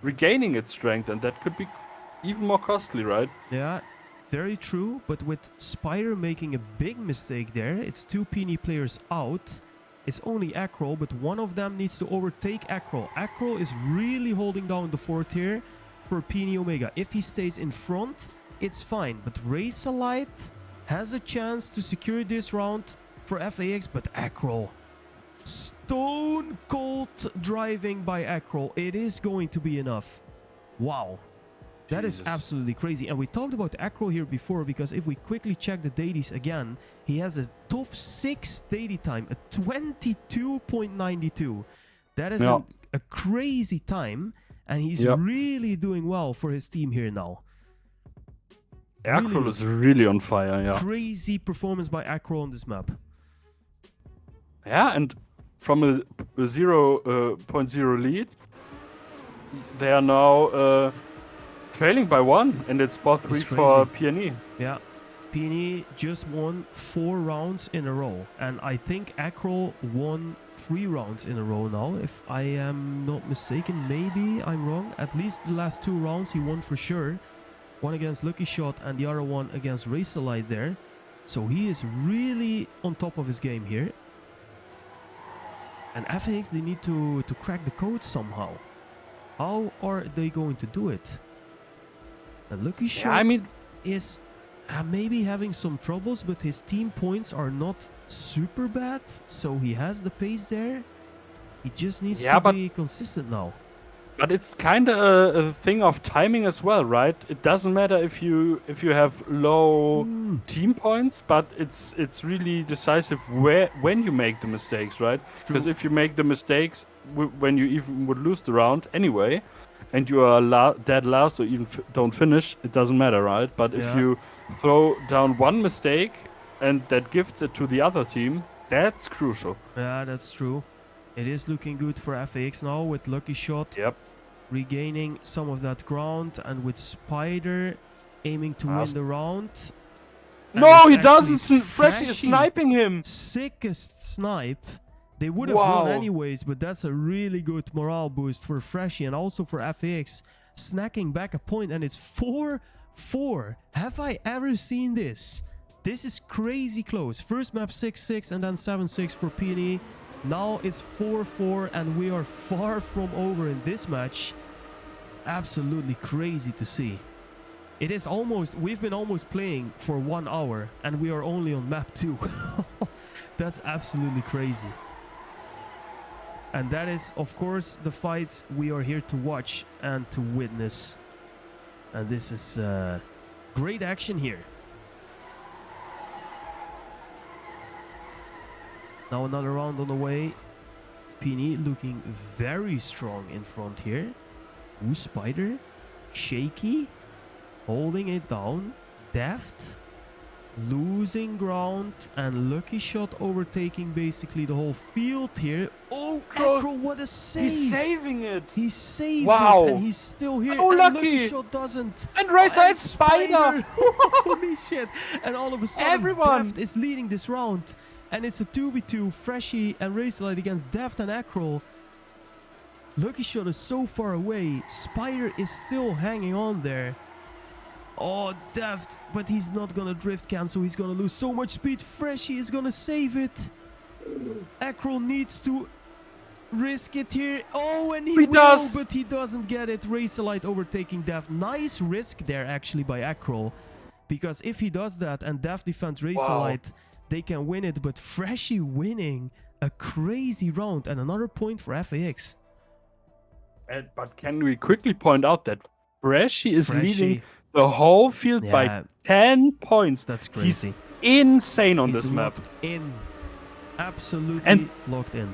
regaining its strength, and that could be even more costly, right? Yeah, very true. But with Spider making a big mistake there, it's 2 PNE players out. It's only Acro, but one of them needs to overtake Acro. Acro is really holding down the fort here for PNE Omega. If he stays in front, it's fine. But Razorlight has a chance to secure this round for FAX, but Acro. Stone cold driving by Acro. It is going to be enough. Wow. That is absolutely crazy. And we talked about Acro here before, because if we quickly check the dailies again, he has a top 6 daily time, a 22.92. That is a crazy time, and he's really doing well for his team here now. Acro is really on fire, yeah. Crazy performance by Acro on this map. Yeah, and from a 0.0 lead, they are now trailing by 1, and it's spot 3 for PNE. Yeah, PNE just won 4 rounds in a row, and I think Acro won 3 rounds in a row now, if I am not mistaken. Maybe I'm wrong. At least the last 2 rounds he won for sure. One against Lucky Shot and the other one against Razorlight there. So he is really on top of his game here. And FAX, they need to crack the code somehow. How are they going to do it? A Lucky Shot is maybe having some troubles, but his team points are not super bad, so he has the pace there. He just needs to be consistent now. But it's kind of a thing of timing as well, right? It doesn't matter if you have low team points, but it's really decisive when you make the mistakes, right? Because if you make the mistakes when you even would lose the round anyway, and you are dead last or even don't finish, it doesn't matter, right? But if you throw down one mistake and that gifts it to the other team, that's crucial. Yeah, that's true. It is looking good for FAX now with Lucky Shot regaining some of that ground, and with Spider aiming to win the round. No, he doesn't! Freshie is sniping him! Sickest snipe. They would have won anyways, but that's a really good morale boost for Freshie and also for FAX. Snacking back a point, and it's 4-4. Have I ever seen this? This is crazy close. First map 6-6 and then 7-6 for PNE. Now it's 4-4 and we are far from over in this match. Absolutely crazy to see. It is almost, we've been almost playing for 1 hour and we are only on map 2. That's absolutely crazy. And that is, of course, the fights we are here to watch and to witness. And this is great action here. Now another round on the way. PNE looking very strong in front here. Ooh, Spider. Shaky. Holding it down. Deft. Losing ground. And Lucky Shot overtaking basically the whole field here. Oh, Acro, what a save. He's saving it. He saves it and he's still here. Oh, and Lucky Shot doesn't. And Razorlight Spider. Holy shit. And all of a sudden Deft is leading this round. And it's a 2v2, Freshie and Razorlight against Deft and Acro. Lucky Shot is so far away. Spider is still hanging on there. Oh, Deft, but he's not gonna drift cancel. He's gonna lose so much speed. Freshie is gonna save it. Acro needs to risk it here. Oh, and he will, but he doesn't get it. Razorlight overtaking Deft. Nice risk there actually by Acro. Because if he does that and Deft defends Razorlight, they can win it, but Freshie winning a crazy round and another point for FAX. But can we quickly point out that Freshie is leading the whole field by 10 points. That's crazy. He's insane on this map. Locked in. Absolutely locked in.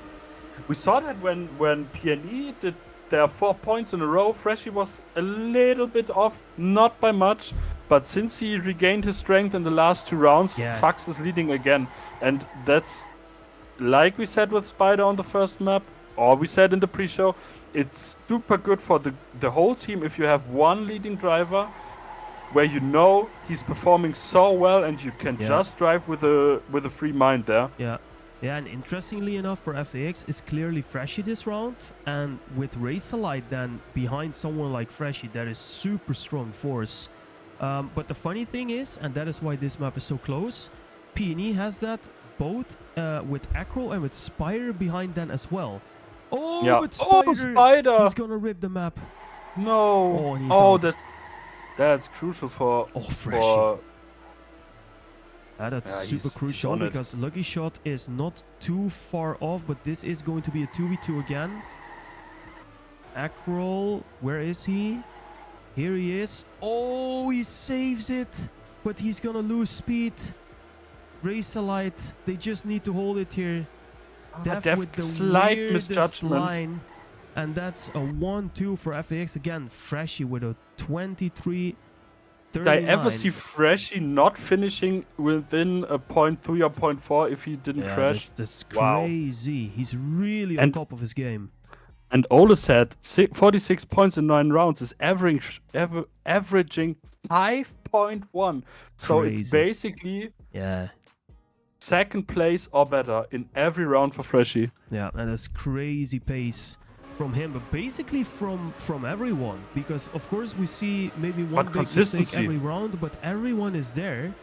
We saw that when PNE did their 4 points in a row, Freshie was a little bit off, not by much. But since he regained his strength in the last 2 rounds, FAX is leading again. And that's, like we said with Spider on the first map, or we said in the pre-show, it's super good for the whole team if you have one leading driver where you know he's performing so well, and you can Yeah. just drive with a free mind there. Yeah. Yeah, and interestingly enough for FAX, it's clearly Freshy this round, and with Racealite then behind someone like Freshy, that is super strong force. But the funny thing is, and that is why this map is so close, PNE has that both with Acro and with Spider behind them as well. Oh, Yeah. but Oh, Spider! Spider! He's gonna rip the map. No. Oh, and he's Oh, out. that's crucial for. Oh, Freshy. For That's Yeah, super he's crucial on it. because Lucky Shot is not too far off, but this is going to be a 2v2 again. Acroll, where is he? Here he is. Oh, he saves it, but he's gonna lose speed. Racealite, they just need to hold it here. Def with the slight weirdest misjudgment. line. And that's a 1-2 for FAX again. Freshy with a 23. Did I ever see Freshy not finishing within a 0.3 or 0.4 if he didn't crash? That's Wow. crazy. He's really on And- top of his game. And Ole said 46 points in 9 rounds is averaging 5.1. So it's Crazy. basically Yeah. second place or better in every round for Freshy. Yeah, and that's crazy pace from him, but basically from everyone, because of course we see maybe one But big mistake consistency. every round, but everyone is there.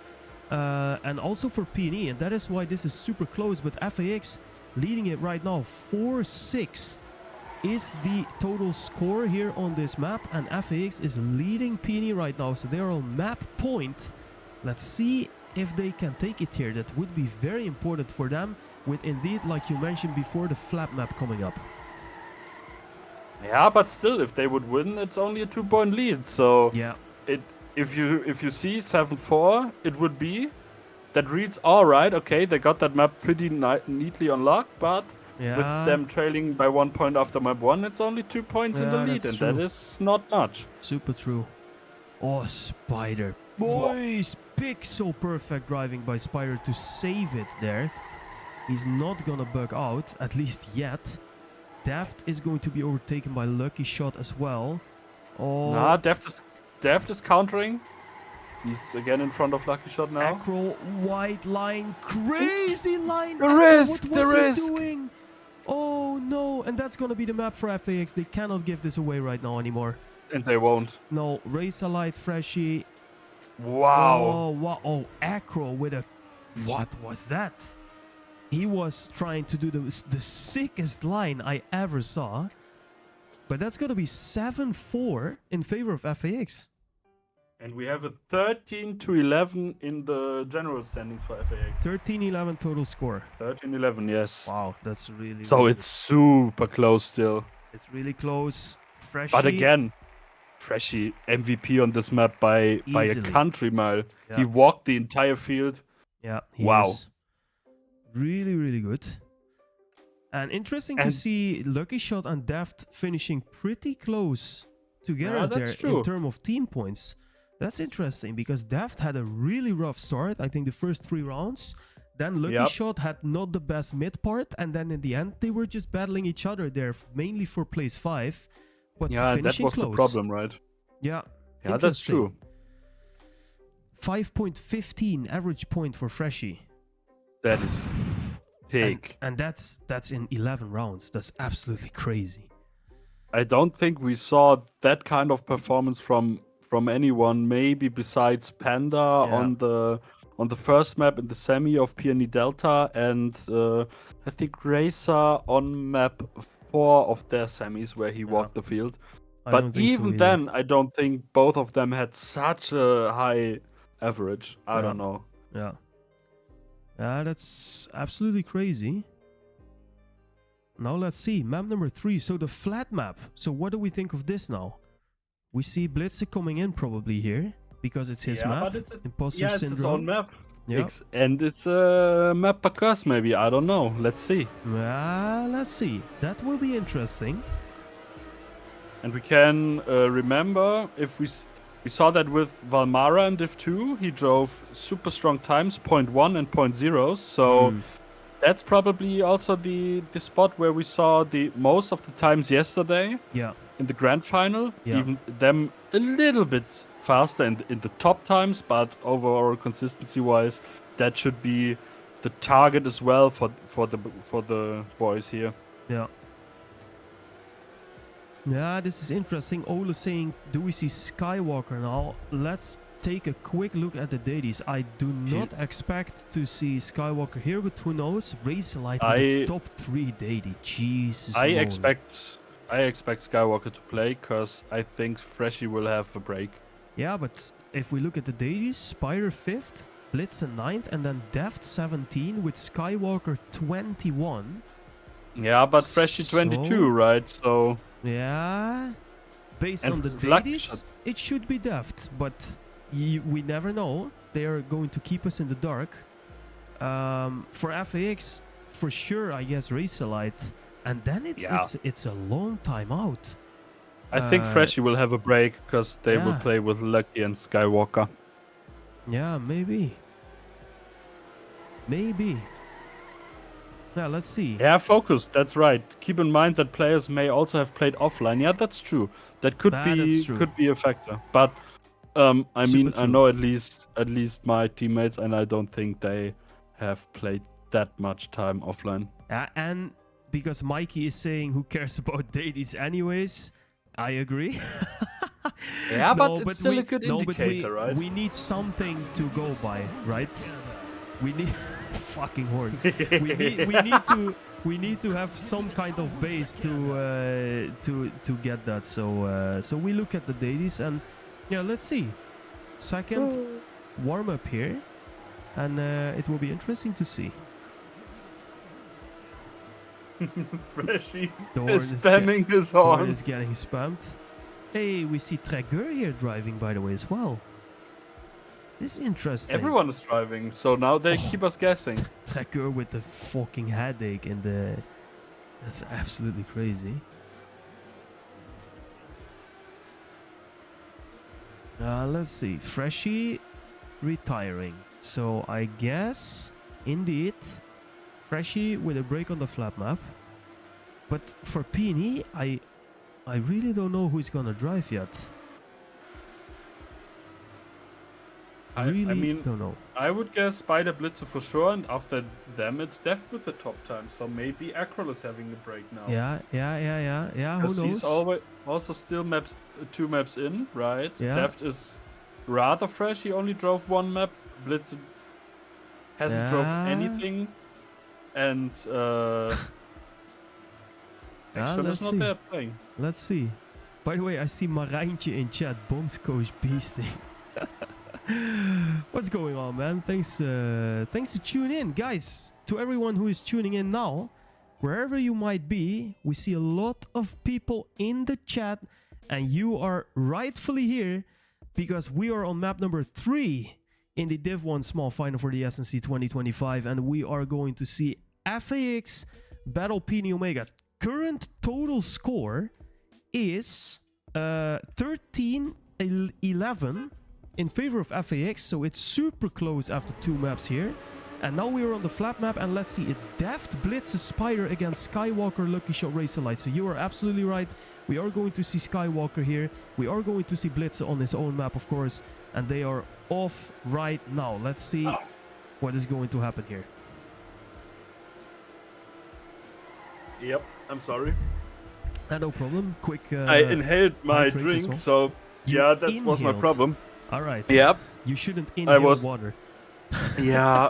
And also for PNE, and that is why this is super close, but FAX leading it right now. 4-6 is the total score here on this map, and FAX is leading PNE right now, so they're on map point. Let's see if they can take it here. That would be very important for them, with indeed, like you mentioned before, the flat map coming up. Yeah, but still, if they would win, it's only a 2-point lead. So Yeah, if you see 7-4, it would be that reads all right. Okay, they got that map pretty neatly unlocked, but yeah. with them trailing by 1 point after map 1, it's only 2 points in the Yeah, lead, that's and true. that is not much. Super true. Oh, Spider. Boys, pixel perfect driving by Spider to save it there. He's not gonna bug out, at least yet. Daft is going to be overtaken by Lucky Shot as well. Oh, Nah, Deft is countering. He's again in front of Lucky Shot now. Acro, white line, crazy line. The Acro, risk, what the was he risk. doing? Oh no, and that's gonna be the map for FAX. They cannot give this away right now anymore. And they won't. No, Racealite, Freshy. Wow. Oh, wow. Oh, Acro with a... What was that? He was trying to do the sickest line I ever saw. But that's going to be 7-4 in favor of FAX. And we have a 13-11 in the general standings for FAX. 13-11 total score. 13-11, yes. Wow, that's really... So really it's super close still. It's really close. Freshy. But again, Freshy MVP on this map by a Easily. country mile. Yeah. He walked the entire field. Yeah, he Wow. is really, really good. And interesting to And- see Lucky Shot and Daft finishing pretty close together Yeah, there that's true. in terms of team points. That's interesting because Daft had a really rough start, I think the first 3 rounds. Then Lucky Yep. Shot had not the best mid part, and then in the end they were just battling each other there, mainly for place 5. But Yeah, and that finishing was close. the problem, right? Yeah. Yeah, that's true. 5.15 average point for Freshy. That is big. And that's in 11 rounds. That's absolutely crazy. I don't think we saw that kind of performance from anyone, maybe besides Panda on the first map in the semi of PNE Delta, and I think Racer on map 4 of their semis where he walked the field. I don't But think so even either. then, I don't think both of them had such a high average. I Yeah. don't know. Yeah. Yeah, that's absolutely crazy. Now let's see. Map number 3. So the flat map. So what do we think of this now? We see Blitzer coming in probably here because it's his map. Imposter it's his syndrome. own map. Yeah. And it's a map per curse, maybe. I don't know. Let's see. Let's see. That will be interesting. And we can remember if we saw that with Valmara in Div 2, he drove super strong times, 0.1 and 0.0. So that's probably also the spot where we saw the most of the times yesterday Yeah. in the grand final. Yeah. Even them a little bit faster in the top times, but overall consistency-wise, that should be the target as well for the boys here. Yeah. Yeah, this is interesting. Ole saying, do we see Skywalker now? Let's take a quick look at the dailies. I do not expect to see Skywalker here, but who knows? Race Light with the top 3 daily. Jesus. I expect Skywalker to play because I think Freshie will have a break. Yeah, but if we look at the dailies, Spire 5th, Blitzer 9th, and then Deft 17 with Skywalker 21. Yeah, but Freshie 22, right? So yeah, based on the dailies, it should be Deft, but we never know. They are going to keep us in the dark. For FAX, for sure, I guess Racerlight, and then it's a long time out. I think Freshie will have a break because they will play with Lucky and Skywalker. Yeah, maybe. Yeah, let's see. Yeah, focus. That's right. Keep in mind that players may also have played offline. Yeah, that's true. That could be a factor. But I mean, I know at least my teammates, and I don't think they have played that much time offline. And because Mikey is saying, "Who cares about dailies, anyways?" I agree. Yeah, but it's still a good indicator, right? We need something to go by, right? We need fucking horn. we need to have some kind of base to get that. So we look at the dailies and yeah, let's see. Second warm up here, and it will be interesting to see. Freshie is spamming his horn. Horn is getting spammed. Hey, we see Trager here driving, by the way, as well. This is interesting. Everyone is driving, so now they keep us guessing. Trager with the fucking headache and the... That's absolutely crazy. Let's see. Freshie retiring. So I guess, indeed, Freshie with a break on the flat map. But for PNE, I really don't know who's gonna drive yet. I mean, don't know. I would guess Spider Blitzer for sure, and after them it's Deft with the top time. So maybe Acrol is having a break now. Yeah. Who knows? He's also still 2 maps in, right? Yeah. Deft is rather fresh. He only drove 1 map. Blitzer hasn't drove anything, and let's not see. there playing. Let's see. By the way, I see Marijntje in chat. Bonds coach beasting. What's going on, man? Thanks to tune in, guys. To everyone who is tuning in now, wherever you might be, we see a lot of people in the chat, and you are rightfully here because we are on map number 3 in the Div 1 small final for the SNC 2025, and we are going to see FAX battle PNE Omega. Current total score is 13-11 in favor of FAX, so it's super close after 2 maps here. And now we are on the flat map, and let's see, it's Deft, Blitz, Spider against Skywalker, Lucky Shot, Racer Light. So you are absolutely right. We are going to see Skywalker here. We are going to see Blitz on his own map, of course, and they are off right now. Let's see what is going to happen here. Yep, I'm sorry. No problem. Quick. I inhaled my drink, well. so yeah, that was my problem. All right. Yep. You shouldn't inhale water. Yeah.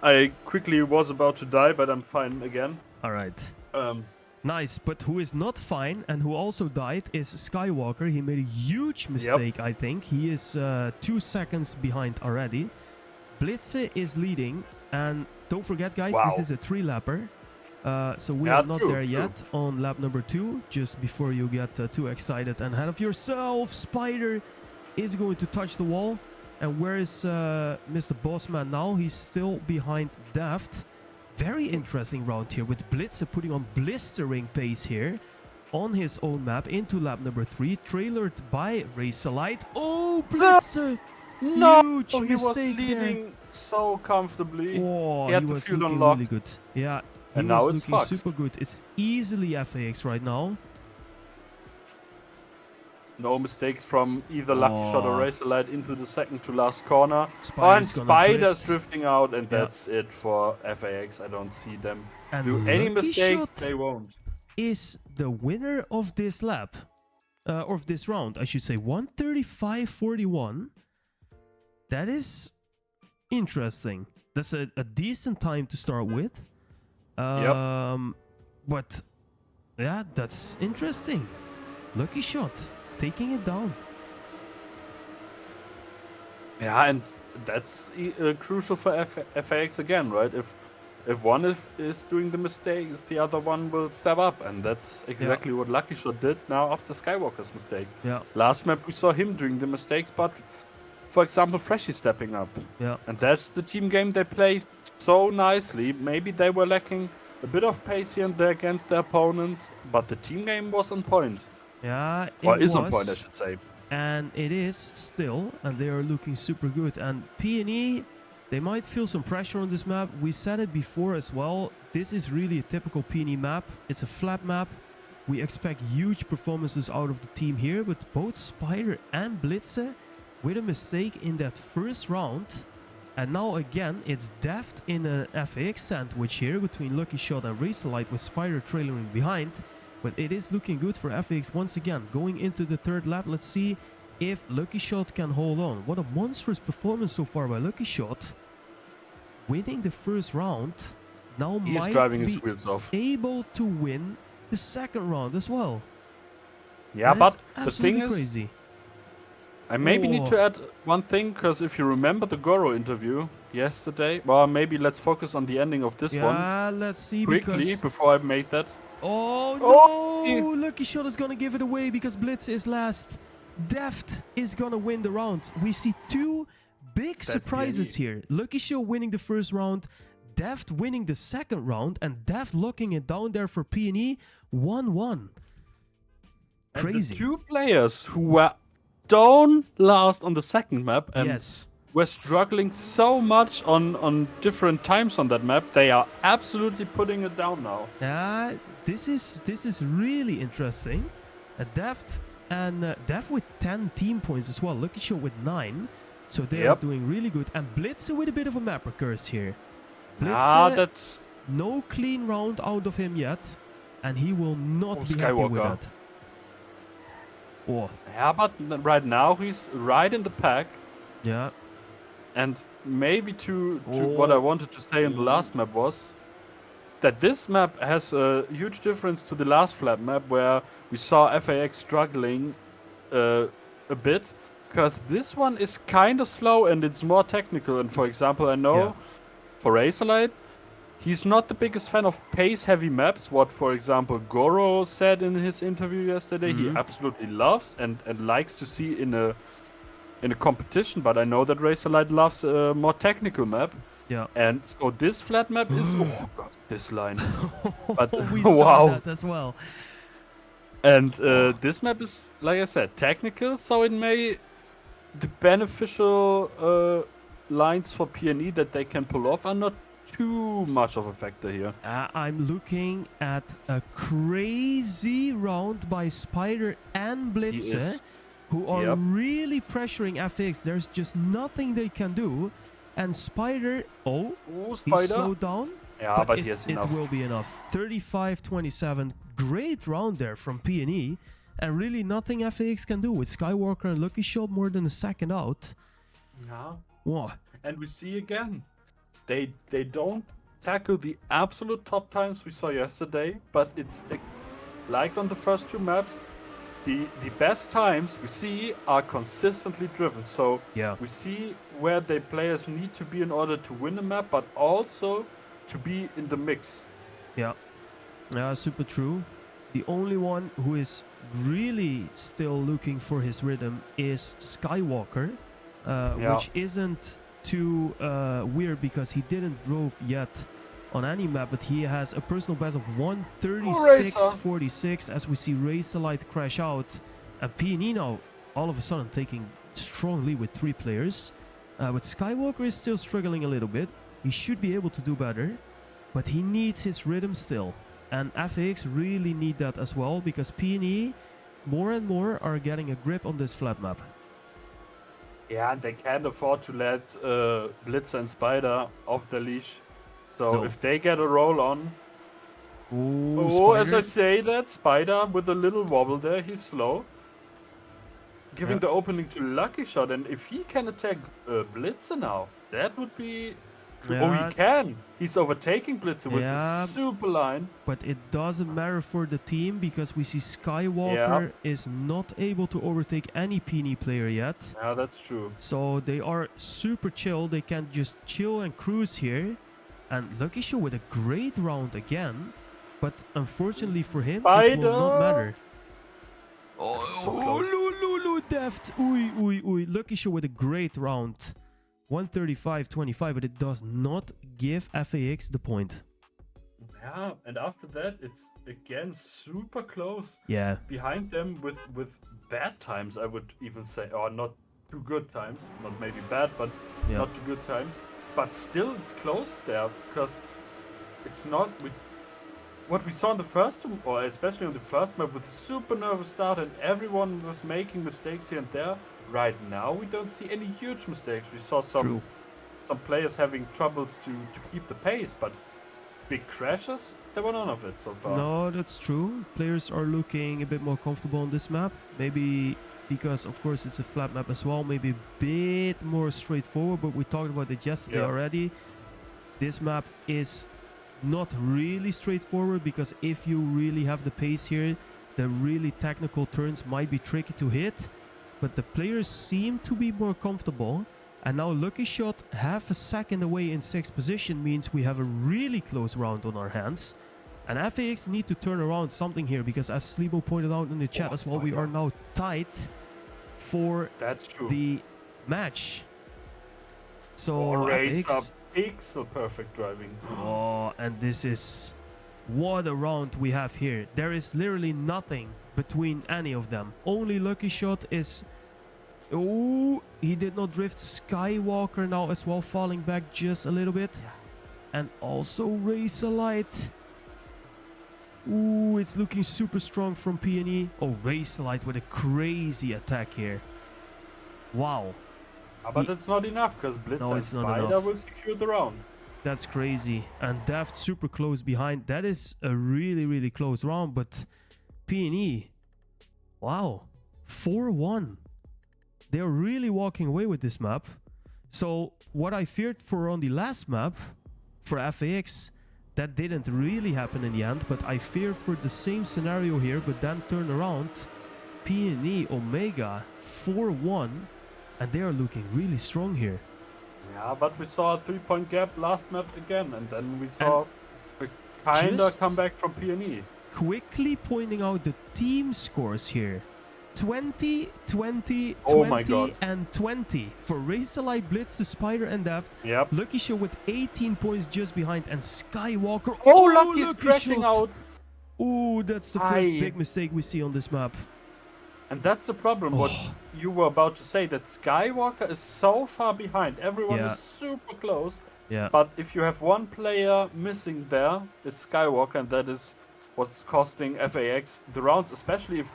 I quickly was about to die, but I'm fine again. All right. Nice. But who is not fine and who also died is Skywalker. He made a huge mistake, I think. He is 2 seconds behind already. Blitze is leading. And don't forget, guys, this is a 3-lapper. So we are not there yet on lap number 2. Just before you get too excited and ahead of yourself, Spider is going to touch the wall. And where is Mr. Bossman now? He's still behind Deft. Very interesting round here with Blitzer putting on blistering pace here on his own map into lap number 3, trailered by Racer Light. Oh, Blitzer! Huge mistake he was leading there. So comfortably. Oh, he was looking really good. Yeah, he was looking super good. It's easily FAX right now. No mistakes from either Lucky Shot or Razorlight into the second to last corner. Spider's And Spider's drift. drifting out, and Yeah. that's it for FAX. I don't see them And do any Lucky mistakes. Shot They won't. is the winner of this lap. Or of this round, I should say. 1:35.41. That is interesting. That's a decent time to start with. But yeah, that's interesting. Lucky Shot taking it down. Yeah, and that's crucial for FAX again, right? If one is doing the mistakes, the other one will step up, and that's exactly what Lucky Shot did now after Skywalker's mistake. Yeah. Last map we saw him doing the mistakes, but for example, Freshie stepping up. Yeah. And that's the team game they play so nicely. Maybe they were lacking a bit of pace here and there against their opponents, but the team game was on point. Yeah, Or is on point, I should say. And it is still, and they are looking super good. And PNE, they might feel some pressure on this map. We said it before as well. This is really a typical PNE map. It's a flat map. We expect huge performances out of the team here, but both Spider and Blitze with a mistake in that first round. And now again, it's Deft in an FAX sandwich here between Lucky Shot and Razorlight, with Spider trailing behind. But it is looking good for FAX once again. Going into the third lap, let's see if Lucky Shot can hold on. What a monstrous performance so far by Lucky Shot. Winning the first round, now might driving be his wheels off. able to win the second round as well. Yeah, That but is the thing absolutely is, crazy. I maybe need to add one thing, because if you remember the Goro interview yesterday, well, maybe let's focus on the ending of this one. Yeah, let's see, Quickly, because... before I made that. Oh Oh, no! Lucky Shot is gonna give it away because Blitz is last. Deft is gonna win the round. We see two big surprises here. Lucky Shot winning the first round, Deft winning the second round, and Deft locking it down there for PNE. 1-1. Crazy. And the two players who were down last on the second map and were struggling so much on different times on that map, they are absolutely putting it down now. Yeah, this is really interesting. Deft and Deft with 10 team points as well. Lucky Shot with 9. So they are doing really good. And Blitze with a bit of a mapper curse here. Blitze, that's no clean round out of him yet. And he will not be happy with that. Yeah, but right now he's right in the pack. Yeah. And maybe to what I wanted to say in the last map was that this map has a huge difference to the last flat map, where we saw FAX struggling a bit, because this one is kind of slow and it's more technical. And for example, I know for Razorlight, he's not the biggest fan of pace-heavy maps, what, for example, Goro said in his interview yesterday. He absolutely loves and likes to see in a competition, but I know that Razorlight loves a more technical map. Yeah. And so this flat map is... oh god, this line. But we saw that as well. And this map is, like I said, technical, so it may... the beneficial lines for PNE that they can pull off are not too much of a factor here. I'm looking at a crazy round by Spider and Blitze, who are really pressuring FX. There's just nothing they can do. And Spider, he slowed down. Yeah, but he has enough. It will be enough. 35-27, great round there from PNE. And really nothing FAX can do with Skywalker and Lucky Shot more than a second out. Yeah. Whoa. And we see again, they don't tackle the absolute top times we saw yesterday, but it's like on the first two maps, the best times we see are consistently driven. So we see where the players need to be in order to win a map, but also to be in the mix. Yeah, super true. The only one who is really still looking for his rhythm is Skywalker, which isn't too weird because he didn't drove yet on any map, but he has a personal best of 136.46 as we see Razorlight crash out, and PNE now all of a sudden taking strong lead with 3 players. But Skywalker is still struggling a little bit. He should be able to do better, but he needs his rhythm still. And FAX really need that as well, because PNE, more and more are getting a grip on this flat map. Yeah, and they can't afford to let Blitzer and Spider off the leash. So No. if they get a roll on, Ooh, oh, as I Spider. say that, Spider with a little wobble there, he's slow. Giving Yeah. the opening to Lucky Shot, and if he can attack Blitzer now, that would be... Oh, he Yeah, can! He's overtaking Blitzer with yeah, the super line. but it doesn't matter for the team because we see Yeah, Skywalker is not able to overtake any PNE player yet. yeah, that's true. So they are super chill. They can just chill and cruise here. And Lucky Show with a great round again. But unfortunately for him, it will not Spider! matter. So close. Lulu deft. Ooh. Lucky Show with a great round. 135.25, but it does not give FAX the point. Yeah, and after that, it's again super close. Yeah. Behind them with bad times, I would even say, or not too good times, not maybe bad, but Yeah. not too good times. But still, it's close there because it's not with what we saw in the first, or especially on the first map, with a super nervous start and everyone was making mistakes here and there. Right now, we don't see any huge mistakes. We saw some players having troubles to keep the pace, but big crashes, there were none of it so far. No, that's true. Players are looking a bit more comfortable on this map. Maybe because, of course, it's a flat map as well. Maybe a bit more straightforward, but we talked about it yesterday already. This map is not really straightforward because if you really have the pace here, the really technical turns might be tricky to hit. But the players seem to be more comfortable. And now Lucky Shot half a second away in 6th position means we have a really close round on our hands. And FAX need to turn around something here because as Slibo pointed out in the chat as well, we are now tight for the match. So FAX... Pixel perfect driving. Oh, and this is... What a round we have here. There is literally nothing between any of them. Only Lucky Shot is... Oh, he did not drift. Skywalker now as well, falling back just a little bit. And also Razorlight. Ooh, it's looking super strong from PNE. Oh, Razorlight with a crazy attack here. Wow. But it's not enough because Blitz and Spider will secure the round. That's crazy. And Daft super close behind. That is a really, really close round. But PNE, wow, 4-1. They're really walking away with this map. So what I feared for on the last map, for FAX, that didn't really happen in the end. But I fear for the same scenario here, but then turn around. PNE Omega 4-1. And they are looking really strong here. Yeah, but we saw a 3-point gap last map again. And then we saw a kinda comeback from PNE. Quickly pointing out the team scores here. 20, 20, oh 20, and 20 for Razorlight, Blitz, Spider, and Daft. Yep. Lucky Shot with 18 points just behind, and Skywalker. Oh, Lucky's crashing out. Oh, that's the first big mistake we see on this map. And that's the problem, what you were about to say, that Skywalker is so far behind. Everyone is super close. Yeah. But if you have one player missing there, it's Skywalker, and that is what's costing FAX the rounds, especially if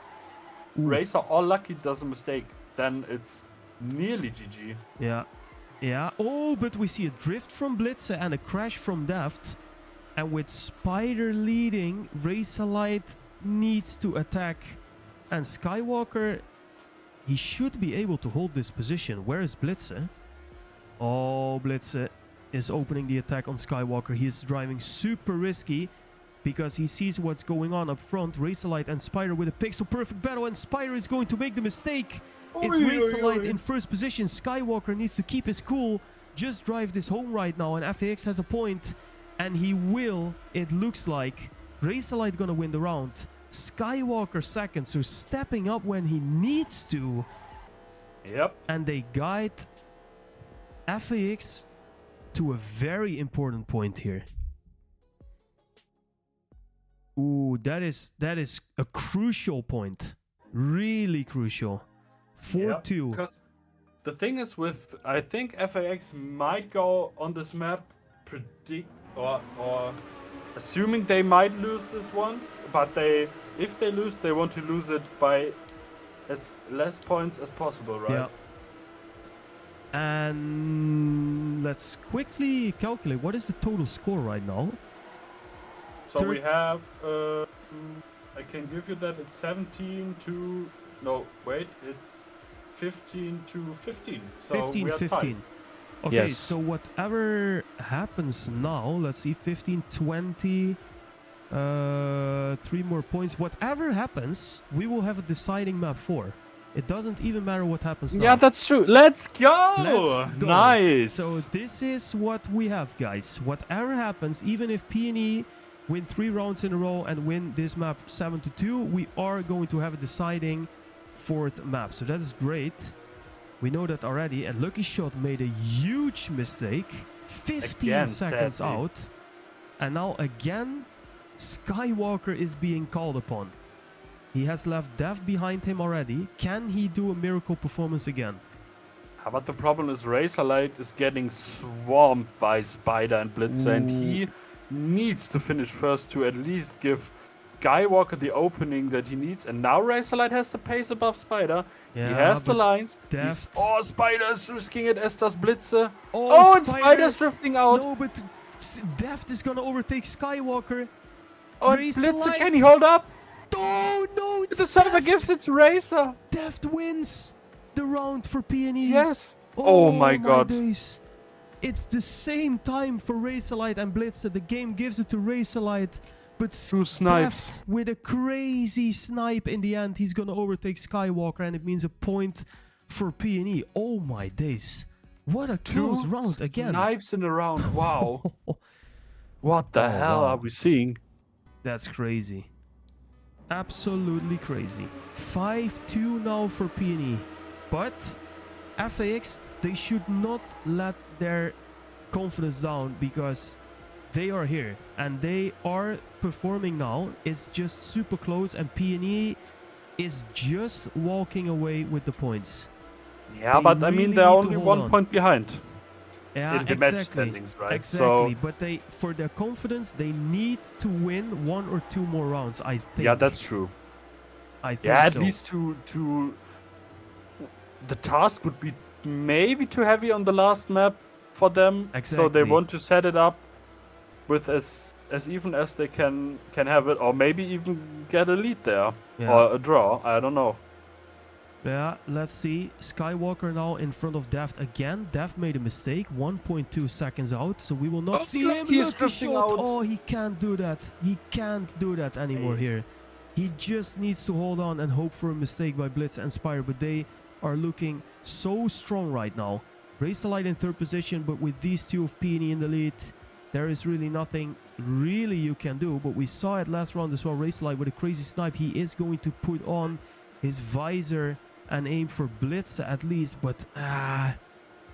Racer or Lucky does a mistake, then it's nearly GG. Yeah. Yeah. Oh, but we see a drift from Blitzer and a crash from Daft. And with Spider leading, Razorlight needs to attack. And Skywalker, he should be able to hold this position. Where is Blitzer? Oh, Blitzer is opening the attack on Skywalker. He is driving super risky because he sees what's going on up front. Razorlight and Spider with a pixel perfect battle, and Spider is going to make the mistake. It's Razorlight in first position. Skywalker needs to keep his cool. Just drive this home right now, and FAX has a point. And he will, it looks like. Razorlight gonna win the round. Skywalker second, so stepping up when he needs to. Yep. And they guide FAX to a very important point here. Ooh, that is a crucial point. Really crucial. 4-2. Because the thing is with, I think FAX might go on this map, predict or assuming they might lose this one, but they if they lose, they want to lose it by as less points as possible, right? Yeah. And let's quickly calculate what is the total score right now. So we have, I can give you that, it's 17 to, no, wait, it's 15 to 15. So 15, we are 15. tied. Okay, Yes. so whatever happens now, let's see, 15, 20, 3 more points. Whatever happens, we will have a deciding map 4. It doesn't even matter what happens now. Yeah, that's true. Let's go! Let's go. Nice! So this is what we have, guys. Whatever happens, even if PNE win 3 rounds in a row and win this map 7-2, we are going to have a deciding 4th map. So that is great. We know that already. And Lucky Shot made a huge mistake. 15 Again, seconds sadly. out. And now again, Skywalker is being called upon. He has left Dev behind him already. Can he do a miracle performance again? But the problem is Razorlight is getting swarmed by Spider and Blitzer, and he needs to finish first to at least give Skywalker the opening that he needs. And now Razorlight has the pace above Spider. Yeah, he has the but lines. Deft. Oh, Spider's risking it, as does Blitzer. Oh, and Spider's drifting out. No, but Deft is gonna overtake Skywalker. Oh, and Blitzer, Razorlight. can he hold up? Oh, no, it's The server Deft. gives it to Razor. Deft wins the round for PNE. Yes. Oh my god. Days. It's the same time for Razorlight and Blitzer. The game gives it to Razorlight, but Two snipes. Deft with a crazy snipe in the end, he's gonna overtake Skywalker, and it means a point for PNE. Oh my days. What a close round again. Snipes in a round. Wow. What the hell wow. are we seeing? That's crazy. Absolutely crazy. 5-2 now for PNE. But FAX, they should not let their confidence down, because they are here and they are performing now. It's just super close, and PNE is just walking away with the points. Yeah, They but I really mean, they're need to only hold 1 on. point behind Yeah, in the match standings, right? Exactly, So, but they, for their confidence, they need to win 1 or 2 more rounds, I think. yeah, that's true. I think Yeah, at so. least to the task would be maybe too heavy on the last map for them. So they Exactly. want to set it up with as even as they can have it, or maybe even get a lead there, Yeah. or a draw. I don't know. Yeah, let's see. Skywalker now in front of Deft again. Deft made a mistake, 1.2 seconds out, so we will not see him. he is Lucky drifting shot. out. Oh, he can't do that. He can't do that anymore here. He just needs to hold on and hope for a mistake by Blitz and Spire, but they are looking so strong right now. Razorlight in 3rd position, but with these 2 of PNE in the lead, there is really nothing really you can do. But we saw it last round as well. Razorlight with a crazy snipe. He is going to put on his visor and aim for Blitz at least, but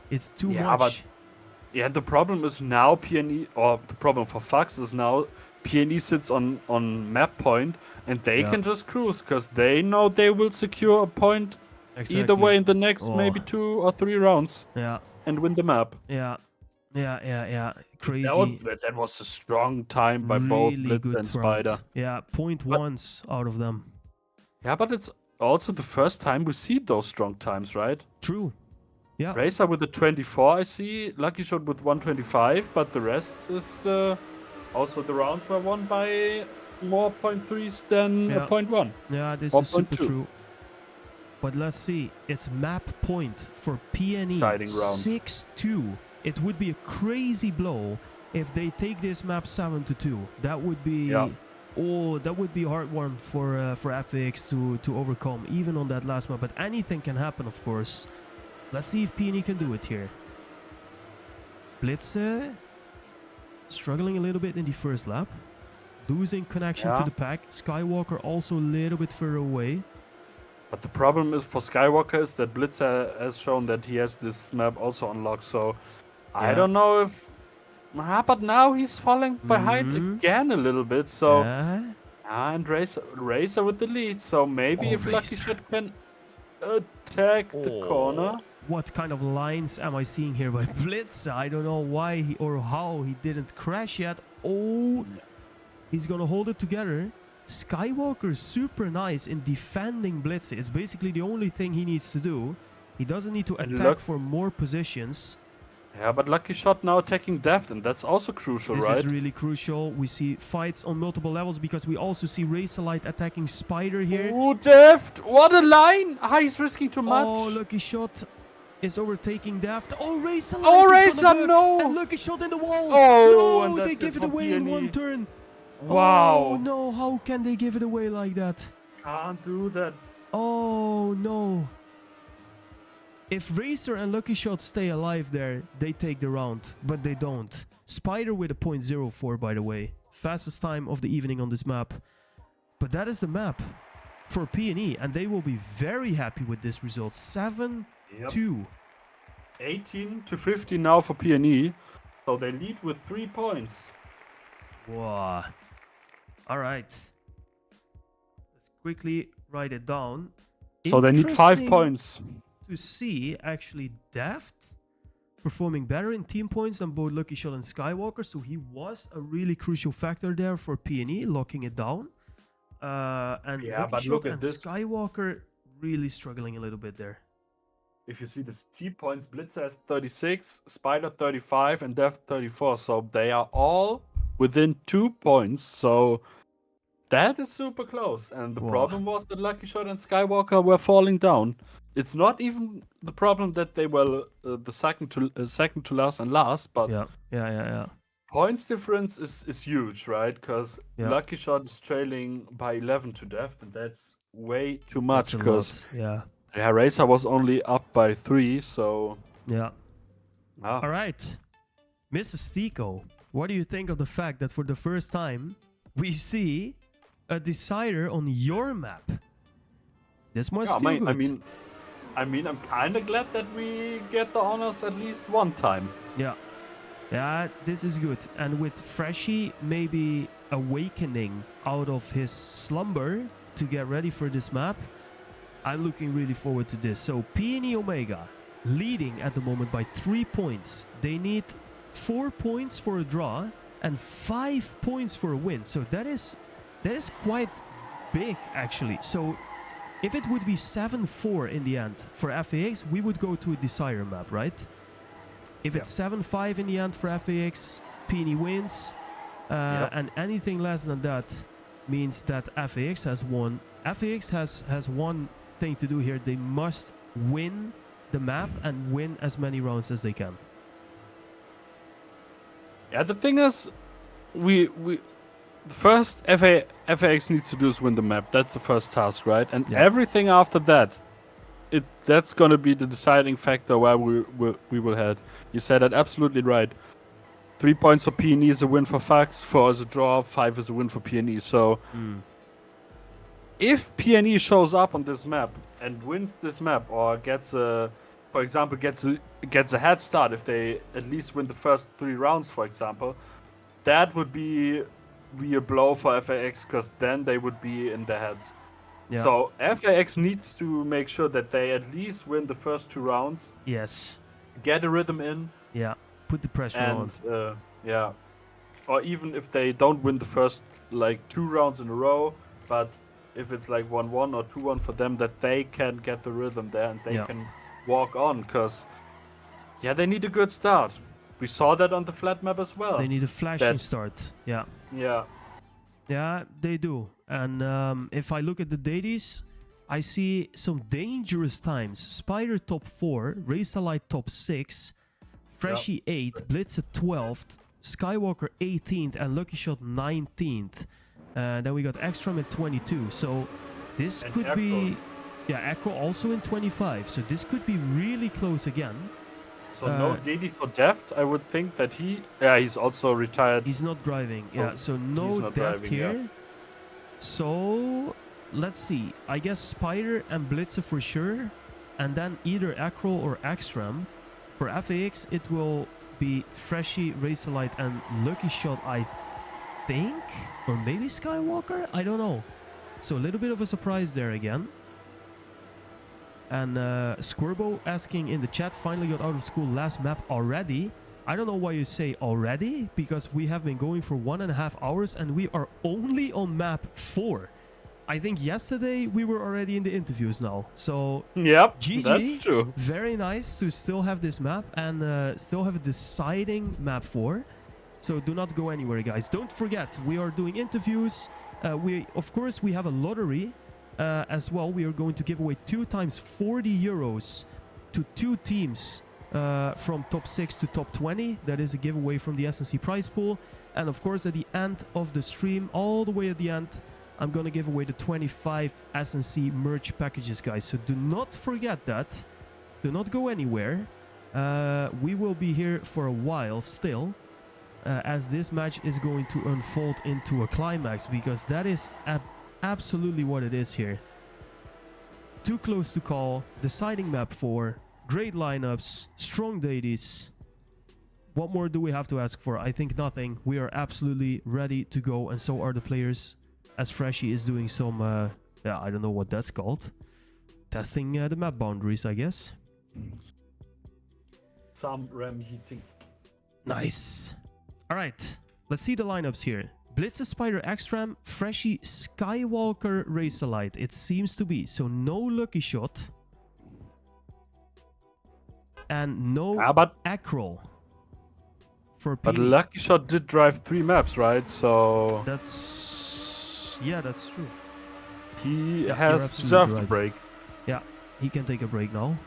it's too much. But yeah, the problem is now PNE, or the problem for FAX is now PNE sits on map point, and they Yeah. can just cruise because they know they will secure a point either way in the next maybe 2 or 3 rounds Yeah, and win the map. yeah. Crazy. That was a strong time by both Really Blitz good and Spider. round. Yeah, 0.1s out of them. Yeah, but it's also the first time we see those strong times, right? True. Yeah. Racer with the 24, I see. Lucky Shot with 125, but the rest is also the rounds were won by more .3s than Yeah. a .1. Yeah, this Or is super 0.2. true. But let's see. It's map point for PNE. Exciting round. 6-2. It would be a crazy blow if they take this map 7-2. That would be that would be a hard one for FAX to overcome, even on that last map. But anything can happen, of course. Let's see if PNE can do it here. Blitzer struggling a little bit in the first lap, losing connection to the pack. Skywalker also a little bit further away. But the problem is for Skywalker is that Blitzer has shown that he has this map also unlocked. So I don't know if. But now he's falling behind again a little bit. So and Racer with the lead. So maybe if Lucky Shot can attack the corner. What kind of lines am I seeing here by Blitz? I don't know why or how he didn't crash yet. Oh, he's gonna hold it together. Skywalker's super nice in defending blitzes. It's basically the only thing he needs to do. He doesn't need to And attack look- for more positions. Yeah, but Lucky Shot now attacking depth, and that's also crucial, This right? is really crucial. We see fights on multiple levels because we also see Razorlight attacking Spider here. Ooh, depth! What a line! Ah, he's risking too much. Oh, Lucky Shot is overtaking Daft. Oh, Razorlight Oh, is gonna Razor, work. no! And Lucky Shot in the wall. Oh, no, and they that's give it it for away in PNE. one turn. Wow. Oh, no, how can they give it away like that? Can't do that. Oh, no. If Racer and Lucky Shot stay alive there, they take the round, but they don't. Spider with a 0.04, by the way. Fastest time of the evening on this map. But that is the map for PNE, and they will be very happy with this result. 7-2. Yep. 18 to 15 now for PNE. So they lead with 3 points. Wow. All right. Let's quickly write it down. So they need 5 Interesting points. to see actually Daft performing better in team points than both Lucky Shot and Skywalker. So he was a really crucial factor there for PNE, locking it down. And Yeah, Lucky but Shot look at and this. Skywalker really struggling a little bit there. If you see this team points, Blitzer has 36, Spider 35, and Deft 34. So they are all within 2 points. So that is super close. And the Wow. problem was that Lucky Shot and Skywalker were falling down. It's not even the problem that they were the second to last and last, but Yeah. points difference is huge, right? Because Yeah. Lucky Shot is trailing by 11 to Deft, and that's way too much. That's a Because lot. Racer was only up by 3, so Yeah. ah. All right. Mrs. Steako, what do you think of the fact that for the first time we see a decider on your map? This must Yeah, feel good. I mean, I'm kind of glad that we get the honors at least one time. Yeah, this is good. And with Freshie maybe awakening out of his slumber to get ready for this map, I'm looking really forward to this. So PNE Omega leading at the moment by 3 points. They need 4 points for a draw and 5 points for a win. So that is quite big actually. So if it would be 7-4 in the end for FAX, we would go to a Desire map, right? If it's 7-5 in the end for FAX, PNE wins. And anything less than that means that FAX has won. FAX has one thing to do here. They must win the map and win as many rounds as they can. Yeah, the thing is, we the first FAX needs to do is win the map. That's the first task, right? And everything after that, that's gonna be the deciding factor where we will head. You said that absolutely right. 3 points for PNE is a win for FAX, 4 is a draw, 5 is a win for PNE. So if PNE shows up on this map and wins this map, or gets a, for example, gets a head start, if they at least win the first 3 rounds, for example, that would be a blow for FAX, because then they would be in the heads. Yeah. So FAX needs to make sure that they at least win the first 2 rounds, Yes. get a rhythm in, Yeah. Put the pressure on. and or even if they don't win the first 2 rounds in a row, but if it's 1-1 or 2-1 for them, that they can get the rhythm there and they can walk on, because they need a good start. We saw that on the flat map as well. They need a flashing start. Yeah, they do. And if I look at the dailies, I see some dangerous times. Spider top 4, Razorlight top 6, Freshie 8, Blitzer 12th, Skywalker 18th, and Lucky Shot 19th. Then we got Ekstrom at 22. So this could be... Yeah, Acro also in 25. So this could be really close again. So no daily for Deft. I would think that he's also retired. He's not driving. So no Deft here. So let's see. I guess Spider and Blitzer for sure. And then either Acro or Ekstrom. For FAX, it will be Freshie, Razorlight, and Lucky Shot, I think. Or maybe Skywalker? I don't know. So a little bit of a surprise there again. And Squirbo asking in the chat, finally got out of school last map already. I don't know why you say already, because we have been going for 1.5 hours and we are only on map 4. I think yesterday we were already in the interviews now. So Yep, GG, that's true. very nice to still have this map and still have a deciding map 4. So do not go anywhere, guys. Don't forget, we are doing interviews. Of course, we have a lottery as well. We are going to give away 2 times 40 euros to 2 teams from top 6 to top 20. That is a giveaway from the SNC prize pool. And of course, at the end of the stream, all the way at the end, I'm going to give away the 25 SNC merch packages, guys. So do not forget that. Do not go anywhere. We will be here for a while still, as this match is going to unfold into a climax, because that is absolutely what it is here. Too close to call, deciding map 4, great lineups, strong deities. What more do we have to ask for? I think nothing. We are absolutely ready to go, and so are the players, as Freshy is doing some, I don't know what that's called. Testing the map boundaries, I guess. Some RAM heating. Nice. All right, let's see the lineups here. Blitzer, Spider, X-Ram, Freshy, Skywalker, Razorlight. It seems to be. So no Lucky Shot. And no Acrol. For But PNE. Lucky Shot did drive 3 maps, right? So That's... yeah, that's true. he Yeah, has you're deserved absolutely a right. break. Yeah, he can take a break now.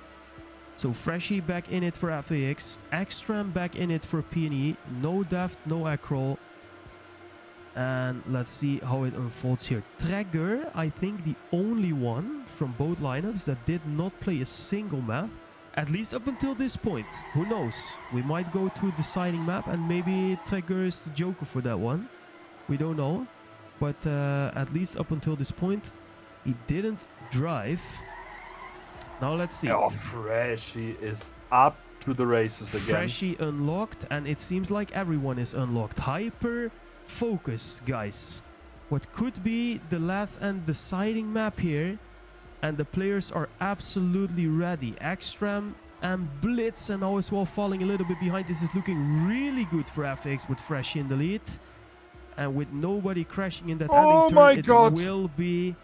So Freshy back in it for FAX. X-Ram back in it for PNE. No Daft, no Acrol. And let's see how it unfolds here. Traeger, I think the only one from both lineups that did not play a single map. At least up until this point. Who knows? We might go to a deciding map and maybe Traeger is the joker for that one. We don't know. But at least up until this point, he didn't drive. Now let's see. Oh, Freshy is up to the races again. Freshy unlocked, and it seems like everyone is unlocked. Hyper focus, guys. What could be the last and deciding map here, and the players are absolutely ready. X-Ram and Blitz, and now as well falling a little bit behind. This is looking really good for FX with Freshy in the lead, and with nobody crashing in that ending turn, it will be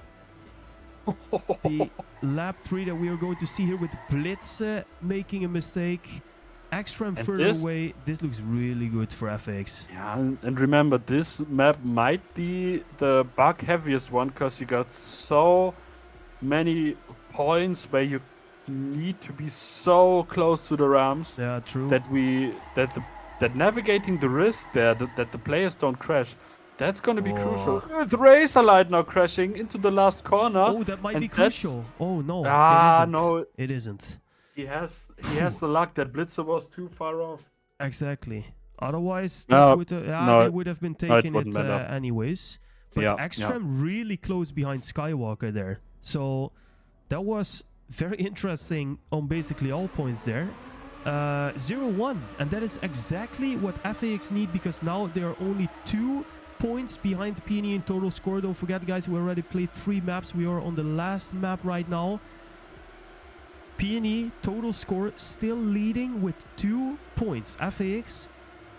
the lap 3 that we are going to see here, with Blitz making a mistake. X-Ram further away. This looks really good for FX. Yeah, and remember, this map might be the bug heaviest one, because you got so many points where you need to be so close to the ramps. Yeah, true. That navigating the risk there, that the players don't crash, that's going to be crucial. The Razorlight now crashing into the last corner. Oh, that might be crucial. Oh no, Ah, it isn't. no, it isn't. He has the luck that Blitzer was too far off. Exactly. Otherwise, No, that would, they would have been taking it anyways. But Yeah, X-Ram really close behind Skywalker there. So that was very interesting on basically all points there. 0-1. And that is exactly what FAX need, because now there are only 2 points behind PNE in total score. Don't forget, guys, we already played 3 maps. We are on the last map right now. PNE total score still leading with 2 points. FAX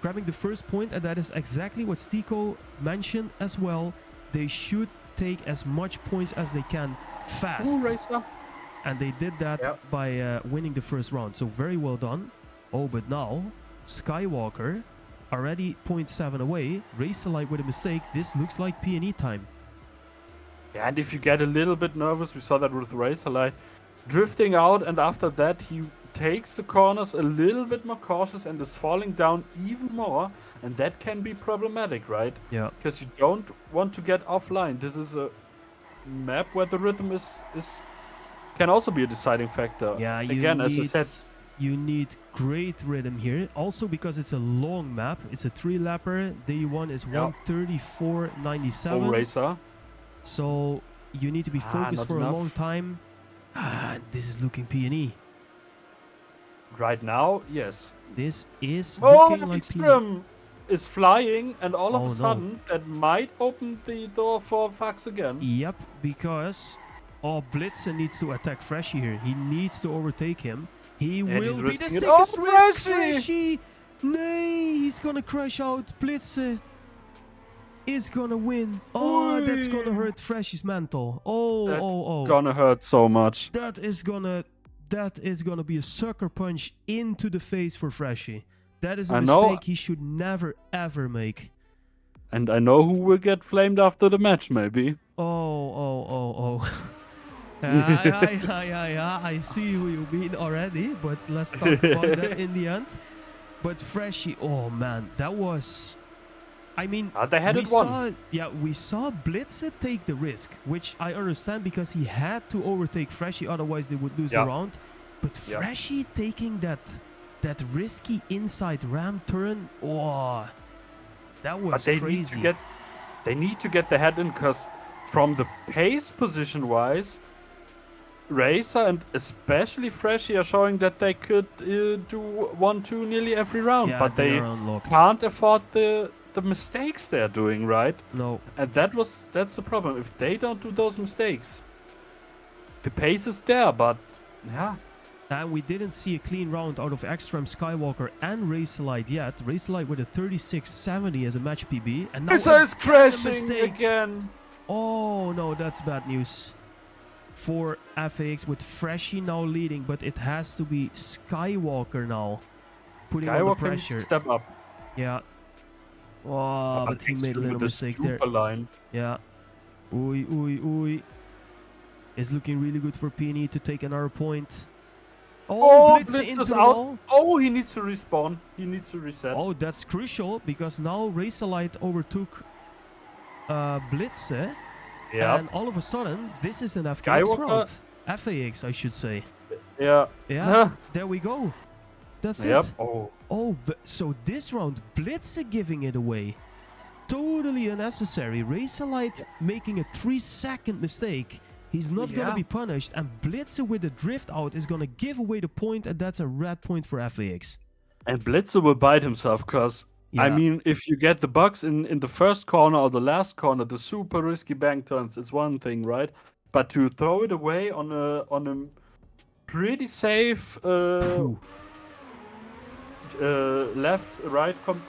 grabbing the first point, and that is exactly what Steako mentioned as well. They should take as much points as they can fast. Ooh, Racer. And they did that by winning the first round. So very well done. Oh, but now Skywalker already 0.7 away. Razorlight with a mistake. This looks like PNE time. Yeah, and if you get a little bit nervous, we saw that with Razorlight drifting out, and after that he takes the corners a little bit more cautious and is falling down even more, and that can be problematic, right? Yeah. Because you don't want to get offline. This is a map where the rhythm can also be a deciding factor. Yeah, as I said, you need great rhythm here. Also because it's a long map. It's a 3-lapper. Day 1 is 134.97. Oh, Racer. So you need to be focused for a long time. This is looking PNE. Right now, yes. This is looking like PNE. Is flying, and all of a sudden that might open the door for FAX again. Yep, because Blitzer needs to attack Freshy here. He needs to overtake him. He will be the sickest risk. Freshy Nay, he's gonna crash out. Blitze is gonna win. Oh, that's gonna Oi. hurt Freshie's mental. Oh. Gonna hurt so much. That is gonna be a sucker punch into the face for Freshie. That is a mistake he should never ever make. And I know who will get flamed after the match, maybe. Oh. I see who you mean already, but let's talk about that in the end. But Freshie, oh man, that was... I mean, they had it won. We saw Blitze take the risk, which I understand because he had to overtake Freshie, otherwise they would lose the round. But Freshie taking that risky inside ram turn, oh, that was crazy. They need to get the head in, because from the pace position-wise, Racer and especially Freshie are showing that they could do 1-2 nearly every round, but they can't afford the mistakes they're doing, right? No. And that's the problem. If they don't do those mistakes, the pace is there, but yeah. And we didn't see a clean round out of Extreme, Skywalker and Racerlight yet. Racerlight with a 36.70 as a match PB, and now Racer is crashing again. Oh no, that's bad news for FAX, with Freshie now leading, but it has to be Skywalker now putting on the pressure. Step up. Yeah. Oh, but he made a little mistake there. Line. Yeah. Oi. It's looking really good for PNE to take another point. Oh, Blitz into the wall. Oh, he needs to respawn. He needs to reset. Oh, that's crucial, because now Racerlight overtook Blitze. Yeah. And all of a sudden, this is an FAX round. FAX, I should say. Yeah. Yeah, there we go. That's it. Oh, so this round, Blitze giving it away. Totally unnecessary. Racerlight making a 3-second mistake. He's not going to be punished. And Blitze with a drift out is going to give away the point. And that's a red point for FAX. And Blitze will bite himself, because, I mean, if you get the bugs in the first corner or the last corner, the super risky bank turns, it's one thing, right? But to throw it away on a pretty safe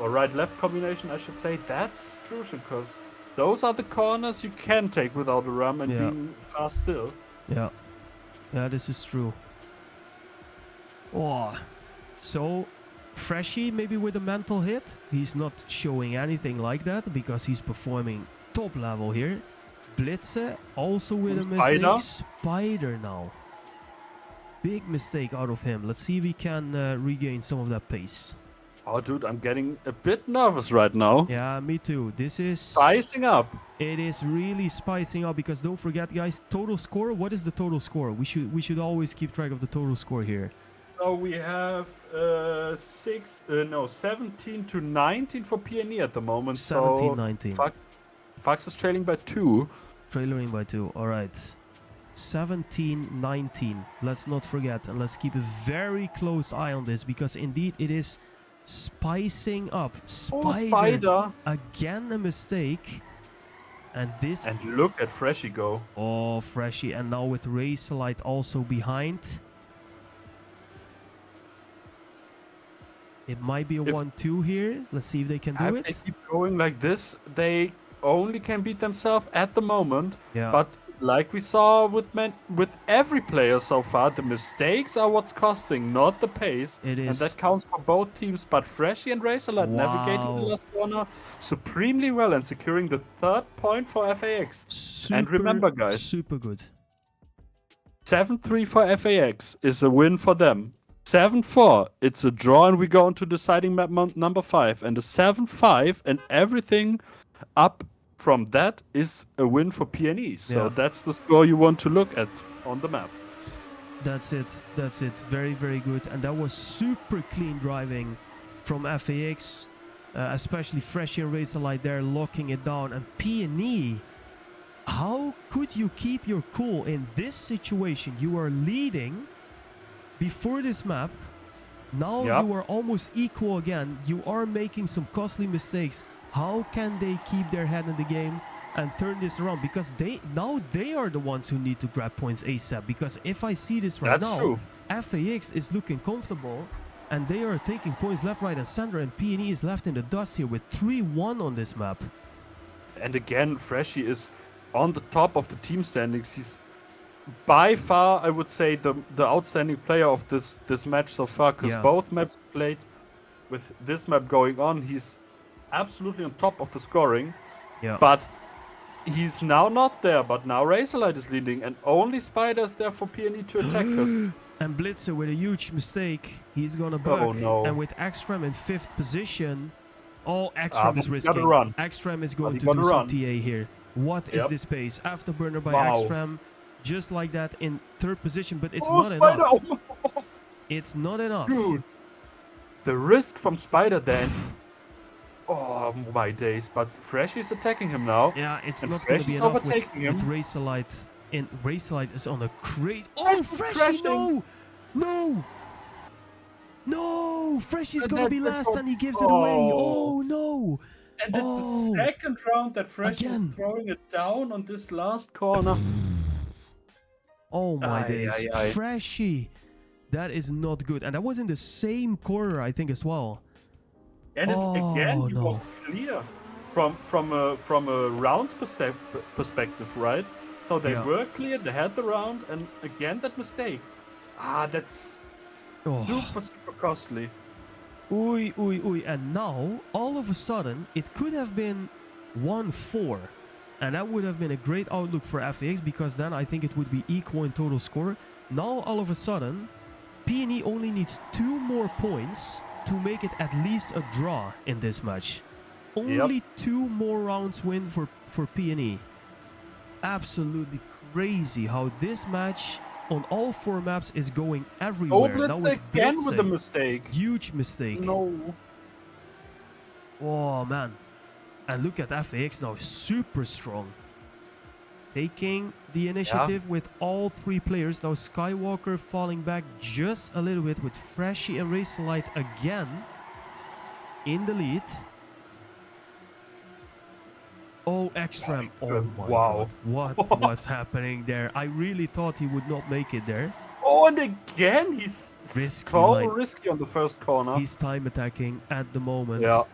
right-left combination, I should say, that's crucial, because those are the corners you can take without a ram and being fast still. Yeah, this is true. Oh, so Freshie maybe with a mental hit. He's not showing anything like that because he's performing top level here. Blitze also with a mistake. Spider now. Big mistake out of him. Let's see if he can regain some of that pace. Oh, dude, I'm getting a bit nervous right now. Yeah, me too. This is... spicing up. It is really spicing up, because don't forget, guys, total score. What is the total score? We should always keep track of the total score here. So we have 17 to 19 for PNE at the moment. 17-19. So FAX is trailing by 2. Trailing by 2, all right. 17-19. Let's not forget, and let's keep a very close eye on this, because indeed it is spicing up. Spider. Again a mistake. And this... and look at Freshie go. Oh, Freshie. And now with Racerlight also behind. It might be a 1-2 here. Let's see if they can do it. If they keep going like this, they only can beat themselves at the moment. Yeah. But like we saw with every player so far, the mistakes are what's costing, not the pace. It is. And that counts for both teams. But Freshie and Racerlight navigating the last corner supremely well and securing the 3rd point for FAX. And remember, guys, super good. 7-3 for FAX is a win for them. 7-4, it's a draw, and we go into deciding map number 5. And the 7-5 and everything up from that is a win for PNE. So that's the score you want to look at on the map. That's it. Very, very good. And that was super clean driving from FAX. Especially Freshie and Racerlight there locking it down. And PNE, how could you keep your cool in this situation? You are leading before this map. Now you are almost equal again. You are making some costly mistakes. How can they keep their head in the game and turn this around? Because they are the ones who need to grab points ASAP. Because if I see this right now, FAX is looking comfortable. And they are taking points left, right, and center. And PNE is left in the dust here with 3-1 on this map. And again, Freshie is on the top of the team standings. He's by far, I would say, the outstanding player of this match so far. Because both maps played with this map going on, he's absolutely on top of the scoring. Yeah. But he's now not there. But now Razorlight is leading, and only Spider's there for PNE to attack us. And Blitzer with a huge mistake. He's gonna bug. Oh no. And with Ekstrom in 5th position. Oh, Ekstrom is risking. Ekstrom is going to do some TA here. What is this pace? Afterburner by Ekstrom. Just like that in 3rd position. But it's not enough. It's not enough. Dude. The risk from Spider then. Oh my days. But Fresh is attacking him now. Yeah, it's not going to be enough with Razorlight. And Razorlight is on a crazy... Oh, Freshie, no! No! No! Freshie's going to be last and he gives it away. Oh, no! And it's the second round that Fresh is throwing it down on this last corner. Oh, my days. Freshie. That is not good. And that was in the same corner, I think, as well. And again, he was clear from a rounds perspective, right? So they were clear, they had the round, and again that mistake. That's super costly. And now, all of a sudden, it could have been 1-4. And that would have been a great outlook for FAX, because then I think it would be equal in total score. Now, all of a sudden, PNE only needs 2 more points to make it at least a draw in this match. Only 2 more rounds win for PNE. Absolutely crazy how this match on all 4 maps is going everywhere. Oh, now with again with the mistake. Huge mistake. No. Oh, man. And look at FAX now, super strong. Taking the initiative with all 3 players. Now Skywalker falling back just a little bit with Freshie and Razorlight again in the lead. Oh, Ekstrom. Oh my god. What was happening there? I really thought he would not make it there. Oh, and again, he's so risky on the first corner. He's time attacking at the moment. Yeah.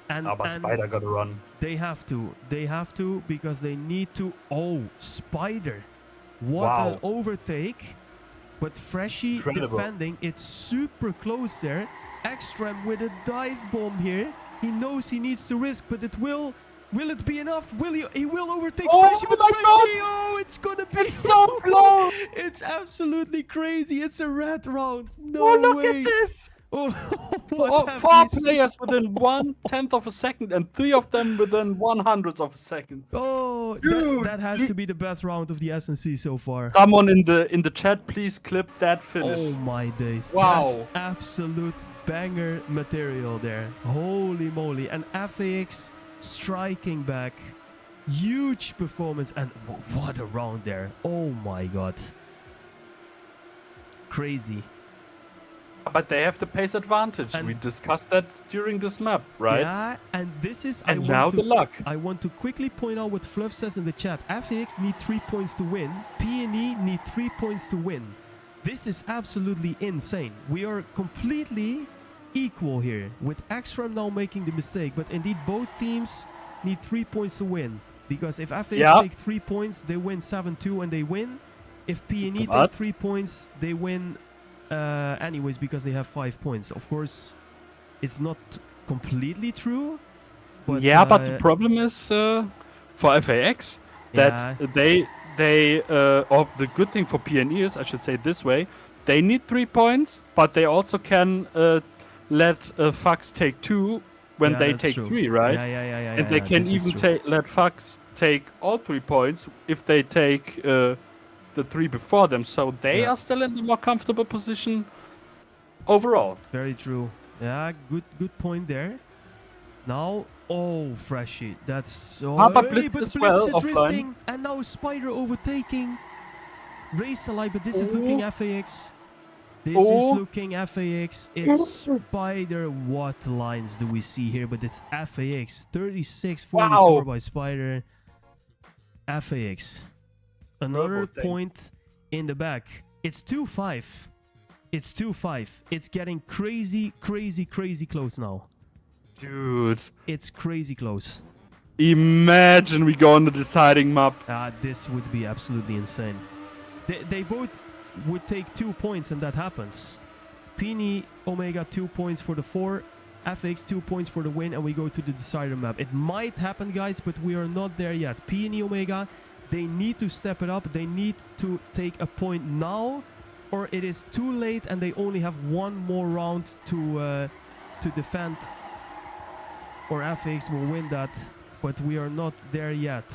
But Spider got to run. They have to. They have to because they need to. Oh, Spider. What an overtake. But Freshie defending. It's super close there. Ekstrom with a dive bomb here. He knows he needs to risk, but it will... Will it be enough? Will he will overtake Freshie, but Freshie, it's gonna be so close. It's absolutely crazy. It's a red round. No way. Look at this. Oh, 4 players within 1/10 of a second, and 3 of them within 1/100th of a second. Oh, dude, that has to be the best round of the SNC so far. Someone in the chat, please clip that finish. Oh my days. Wow. That's absolute banger material there. Holy moly. And FAX striking back. Huge performance. And what a round there. Oh my god. Crazy. But they have the pace advantage. And we discussed that during this map, right? Yeah, and this is... And now the luck. I want to quickly point out what Fluff says in the chat. FAX need 3 points to win. PNE need 3 points to win. This is absolutely insane. We are completely equal here, with Ekstrom now making the mistake. But indeed, both teams need 3 points to win. Because if FAX take 3 points, they win 7-2 and they win. If PNE take 3 points, they win... anyways, because they have 5 points. Of course, it's not completely true. But, but the problem is for FAX that or the good thing for PNE is, I should say it this way, they need 3 points, but they also can let FAX take 2 when they take 3, right? And they can even let FAX take all 3 points if they take the 3 before them, so they are still in the more comfortable position overall. Very true. Yeah, good point there. Now, Freshie, that's so... but Blitz drifting, and now Spider overtaking Razorlight, but this is looking FAX. This is looking FAX. It's Spider. What lines do we see here? But it's FAX. 36-44 by Spider. FAX. Another point in the back. It's 2-5. It's 2-5. It's getting crazy, crazy, crazy close now. Dude. It's crazy close. Imagine we go on the deciding map. This would be absolutely insane. They both would take 2 points and that happens. PNE Omega 2 points for the 4. FAX 2 points for the win, and we go to the decider map. It might happen, guys, but we are not there yet. PNE Omega, they need to step it up. They need to take a point now, or it is too late and they only have 1 more round to defend. Or FAX will win that, but we are not there yet.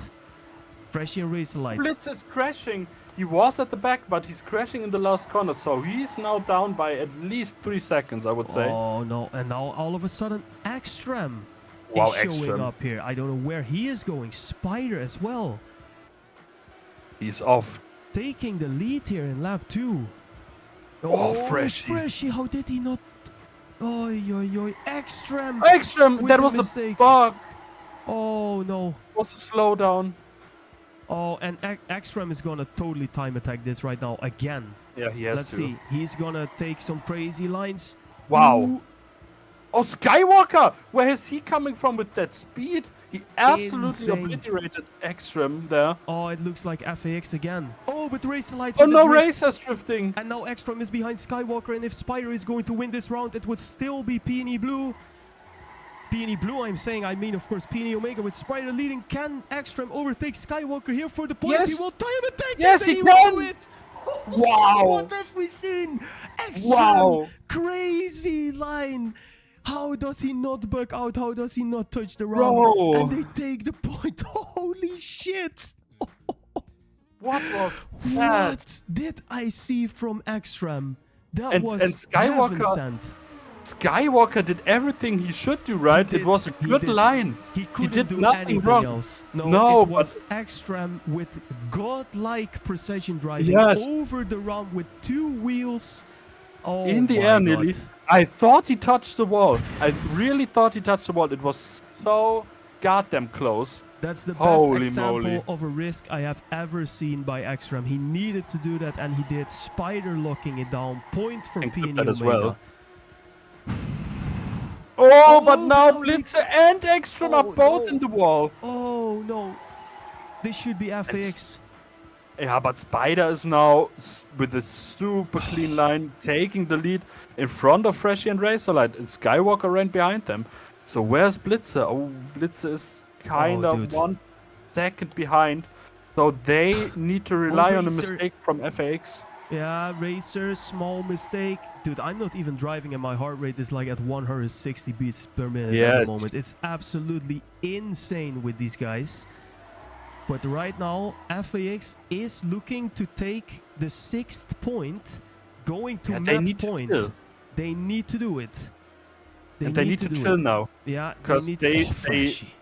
Freshie and Razorlight. Blitz is crashing. He was at the back, but he's crashing in the last corner, so he's now down by at least 3 seconds, I would say. Oh no, and now all of a sudden Ekstrom Wow, is showing Ekstrom. up here. I don't know where he is going. Spider as well. He's off. Taking the lead here in lap 2. Oh, Freshie. Freshie, how did he not... Oi, oi, oi. Ekstrom. Ekstrom, With that the was mistake. a bug. Oh no. It was a slowdown. Oh, and Ekstrom is gonna totally time attack this right now again. Yeah, he has Let's to. see. He's gonna take some crazy lines. Wow. Ooh. Oh, Skywalker! Where is he coming from with that speed? He absolutely Insane. obliterated Ekstrom there. Oh, it looks like FAX again. Oh, but Razorlight Oh with the no, drift. Racer's drifting. And now Ekstrom is behind Skywalker, and if Spider is going to win this round, it would still be PNE Blue. PNE Blue, I'm saying. I mean, of course, PNE Omega with Spider leading. Can Ekstrom overtake Skywalker here for the point? Yes. He will time attack Yes, it, and he will can. do it. Wow. What have we seen? Ekstrom, Wow. crazy line. How does he not bug out? How does he not touch the round? Bro. And they take the point. Holy shit. What was that? What did I see from Ekstrom? That And was Skywalker- heaven sent. Skywalker did everything he should do, right? He It was a did, he good did. line. He couldn't did do nothing anything wrong. else. No, No, it was Ekstrom with godlike precision driving Yes. over the round with 2 wheels. Oh In the my air, God. nearly. I thought he touched the wall. I really thought he touched the wall. It was so goddamn close. That's the best Holy example moly. of a risk I have ever seen by Ekstrom. He needed to do that, and he did. Spider locking it down. Point for And PNE clip that as Omega. well. Oh, but Oh, now no, they- Blitzer and Ekstrom are Oh, both no. in the wall. Oh no. This should be FAX. Yeah, but Spider is now with a super clean line taking the lead in front of Freshie and Razorlight, and Skywalker ran behind them. So where's Blitzer? Oh, Blitzer is kind of dude. 1 second behind. So they need to rely on a Racer. mistake from FAX. Yeah, Racer, small mistake. Dude, I'm not even driving and my heart rate is like at 160 beats per minute at Yes. the moment. It's absolutely insane with these guys. But right now, FAX is looking to take the 6th point, going to Yeah, they map need to point. chill. They need to do it. And they need to do chill it. now. Yeah, 'Cause need they- to. Oh, Freshie.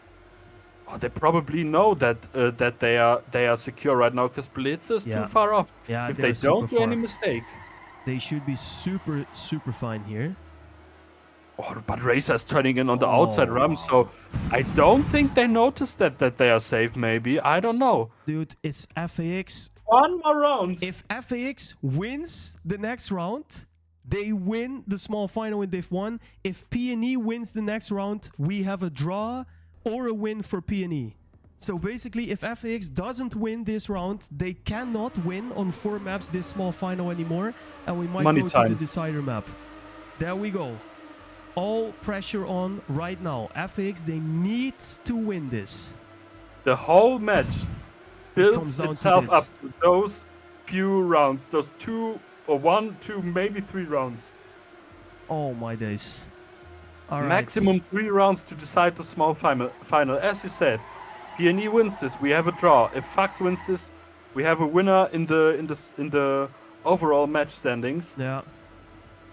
Oh, they probably know that that they are secure right now because Blitzer is Yeah. too far off. Yeah, If they're they don't super do any far. mistake. They should be super, super fine here. Oh, but Racer is turning in on the Oh, outside ram, so I don't think they noticed that they are safe. Maybe, I don't know. Dude, it's FAX. One more round. If FAX wins the next round, they win the small final in Div 1. If PNE wins the next round, we have a draw or a win for PNE. So basically, if FAX doesn't win this round, they cannot win on 4 maps this small final anymore. And we might Money go time. to the decider map. There we go. All pressure on right now. FAX, they need to win this. The whole match comes builds down to itself this. up to those few rounds, those 2 or 1, 2, maybe 3 rounds. Oh my days. All right. Maximum 3 rounds to decide the small final. As you said, PNE wins this, we have a draw. If FAX wins this, we have a winner in the overall match standings. Yeah.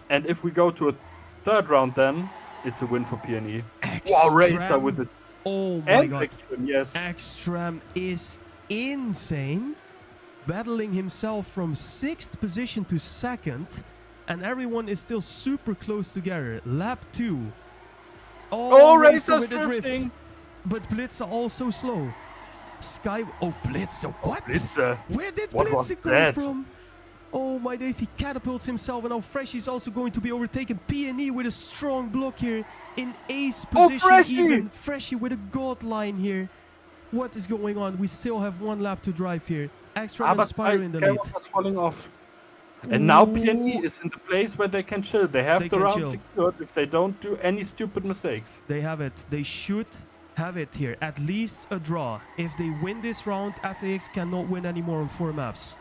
And if we go to a 3rd round, then it's a win for PNE. Ekstrom. Wow, Racer with this. Oh my And god. Ekstrom, yes. Ekstrom is insane. Battling himself from 6th position to 2nd. And everyone is still super close together. Lap 2. Oh, Racer Racer's with the drift. drifting. But Blitzer also slow. Oh, Blitzer. What? Blitzer. Where did What was Blitzer come that? from? Oh my days, he catapults himself, and now Fresh is also going to be overtaken. PNE with a strong block here in ace position. Even Freshy with a god line here. What is going on? We still have 1 lap to drive here. Extra and Spyro in the lead. Was falling off. And now PNE is in the place where they can chill. They have the round secured if they don't do any stupid mistakes. They have it. They should have it here. At least a draw. If they win this round, FAX cannot win anymore on 4 maps.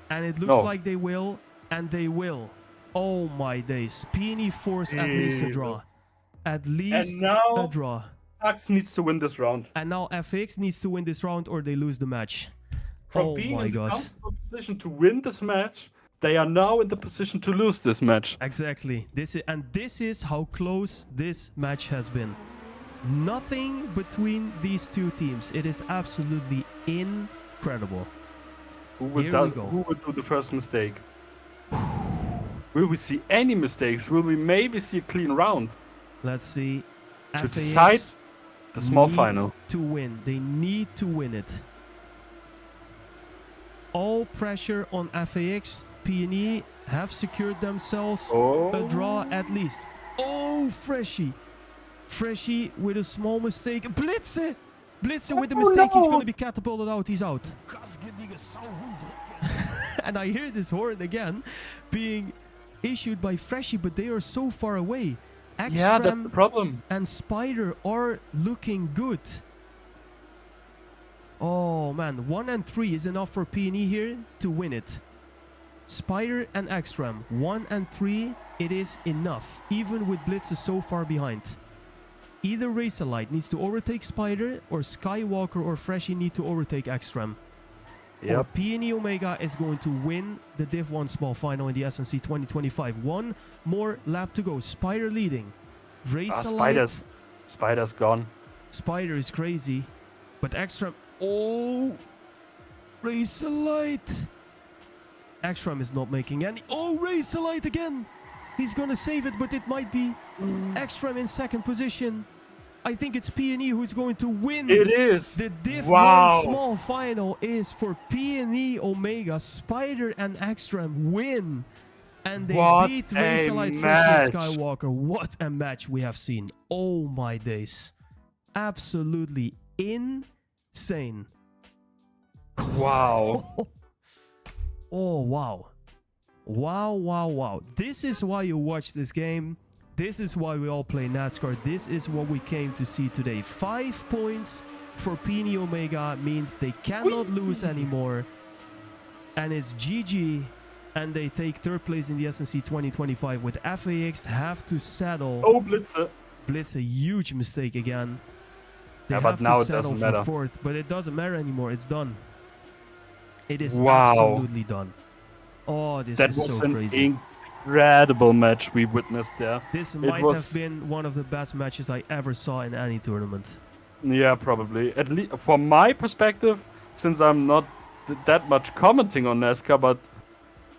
And it looks like they will, and they will. Oh my days. PNE force at least a draw. At least a draw. FAX needs to win this round. And now FAX needs to win this round or they lose the match. From being in the comfortable position to win this match, they are now in the position to lose this match. Exactly. This is how close this match has been. Nothing between these two teams. It is absolutely incredible. Who will do the first mistake? Will we see any mistakes? Will we maybe see a clean round? Let's see. To decide the small final. To win. They need to win it. All pressure on FAX. PNE have secured themselves a draw at least. Oh, Freshy. Freshy with a small mistake. Blitze! Blitze with the mistake. He's going to be catapulted out. He's out. And I hear this horn again being issued by Freshy, but they are so far away. Yeah, that's the problem. And Spider are looking good. Oh man, 1 and 3 is enough for PNE here to win it. Spider and Extram, 1 and 3, it is enough, even with Blitz so far behind. Either Razorlight needs to overtake Spider, or Skywalker or Freshy need to overtake Extram. Yep. Or PNE Omega is going to win the Div 1 small final in the SNC 2025. 1 more lap to go. Spider leading. Razorlight. Spider's gone. Spider is crazy. But Extram... Oh! Razorlight! Extram is not making any... Oh, Razorlight again! He's gonna save it, but it might be Extram in second position. I think it's PNE who's going to win. It is. The Div 1 small final is for PNE Omega. Spider and Extram win. And they beat Razorlight, Fresh and Skywalker. What a match we have seen. Oh my days. Absolutely insane. Wow. Oh, wow. Wow, wow, wow. This is why you watch this game. This is why we all play NASCAR. This is what we came to see today. 5 points for PNE Omega means they cannot lose anymore. And it's GG. And they take 3rd place in the SNC 2025 with FAX have to settle. Oh, Blitzer. Blitzer, huge mistake again. They have but now to it settle doesn't for matter. 4th, but it doesn't matter anymore. It's done. It is absolutely done. Oh, this is so crazy. That was an incredible match we witnessed there. This might have been one of the best matches I ever saw in any tournament. Yeah, probably. At least from my perspective, since I'm not that much commenting on NASCAR, but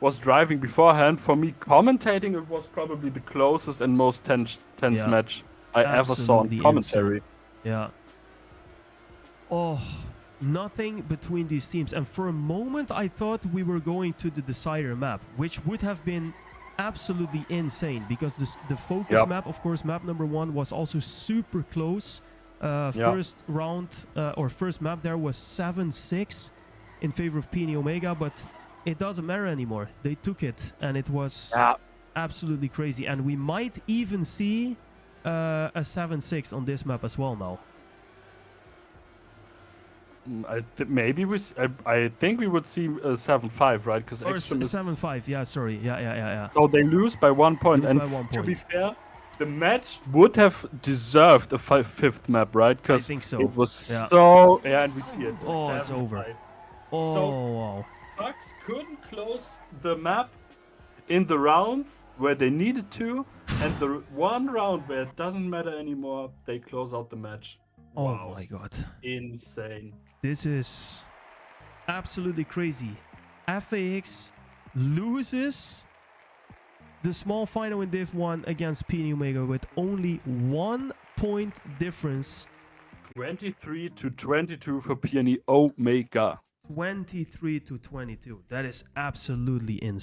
was driving beforehand, for me commentating it was probably the closest and most tense match I ever saw on commentary. Insane. Yeah. Oh, nothing between these teams. And for a moment, I thought we were going to the decider map, which would have been absolutely insane because the focus map, of course, map number 1 was also super close. First round or first map there was 7-6 in favor of PNE Omega, but it doesn't matter anymore. They took it and it was absolutely crazy. And we might even see a 7-6 on this map as well now. I think we would see 7-5, right? Because or 7-5. Yeah, sorry. Yeah. So they lose by 1 point. And to be fair, the match would have deserved a 5th map, right? Because I think so. It was so. Yeah, and we see it. Oh, it's over. Oh, so, wow. FAX couldn't close the map in the rounds where they needed to, and the one round where it doesn't matter anymore, they close out the match. Oh my god. Insane. This is absolutely crazy. FAX loses the small final in Div 1 against PNE Omega with only 1 point difference. 23-22 for PNE Omega. 23-22. That is absolutely insane.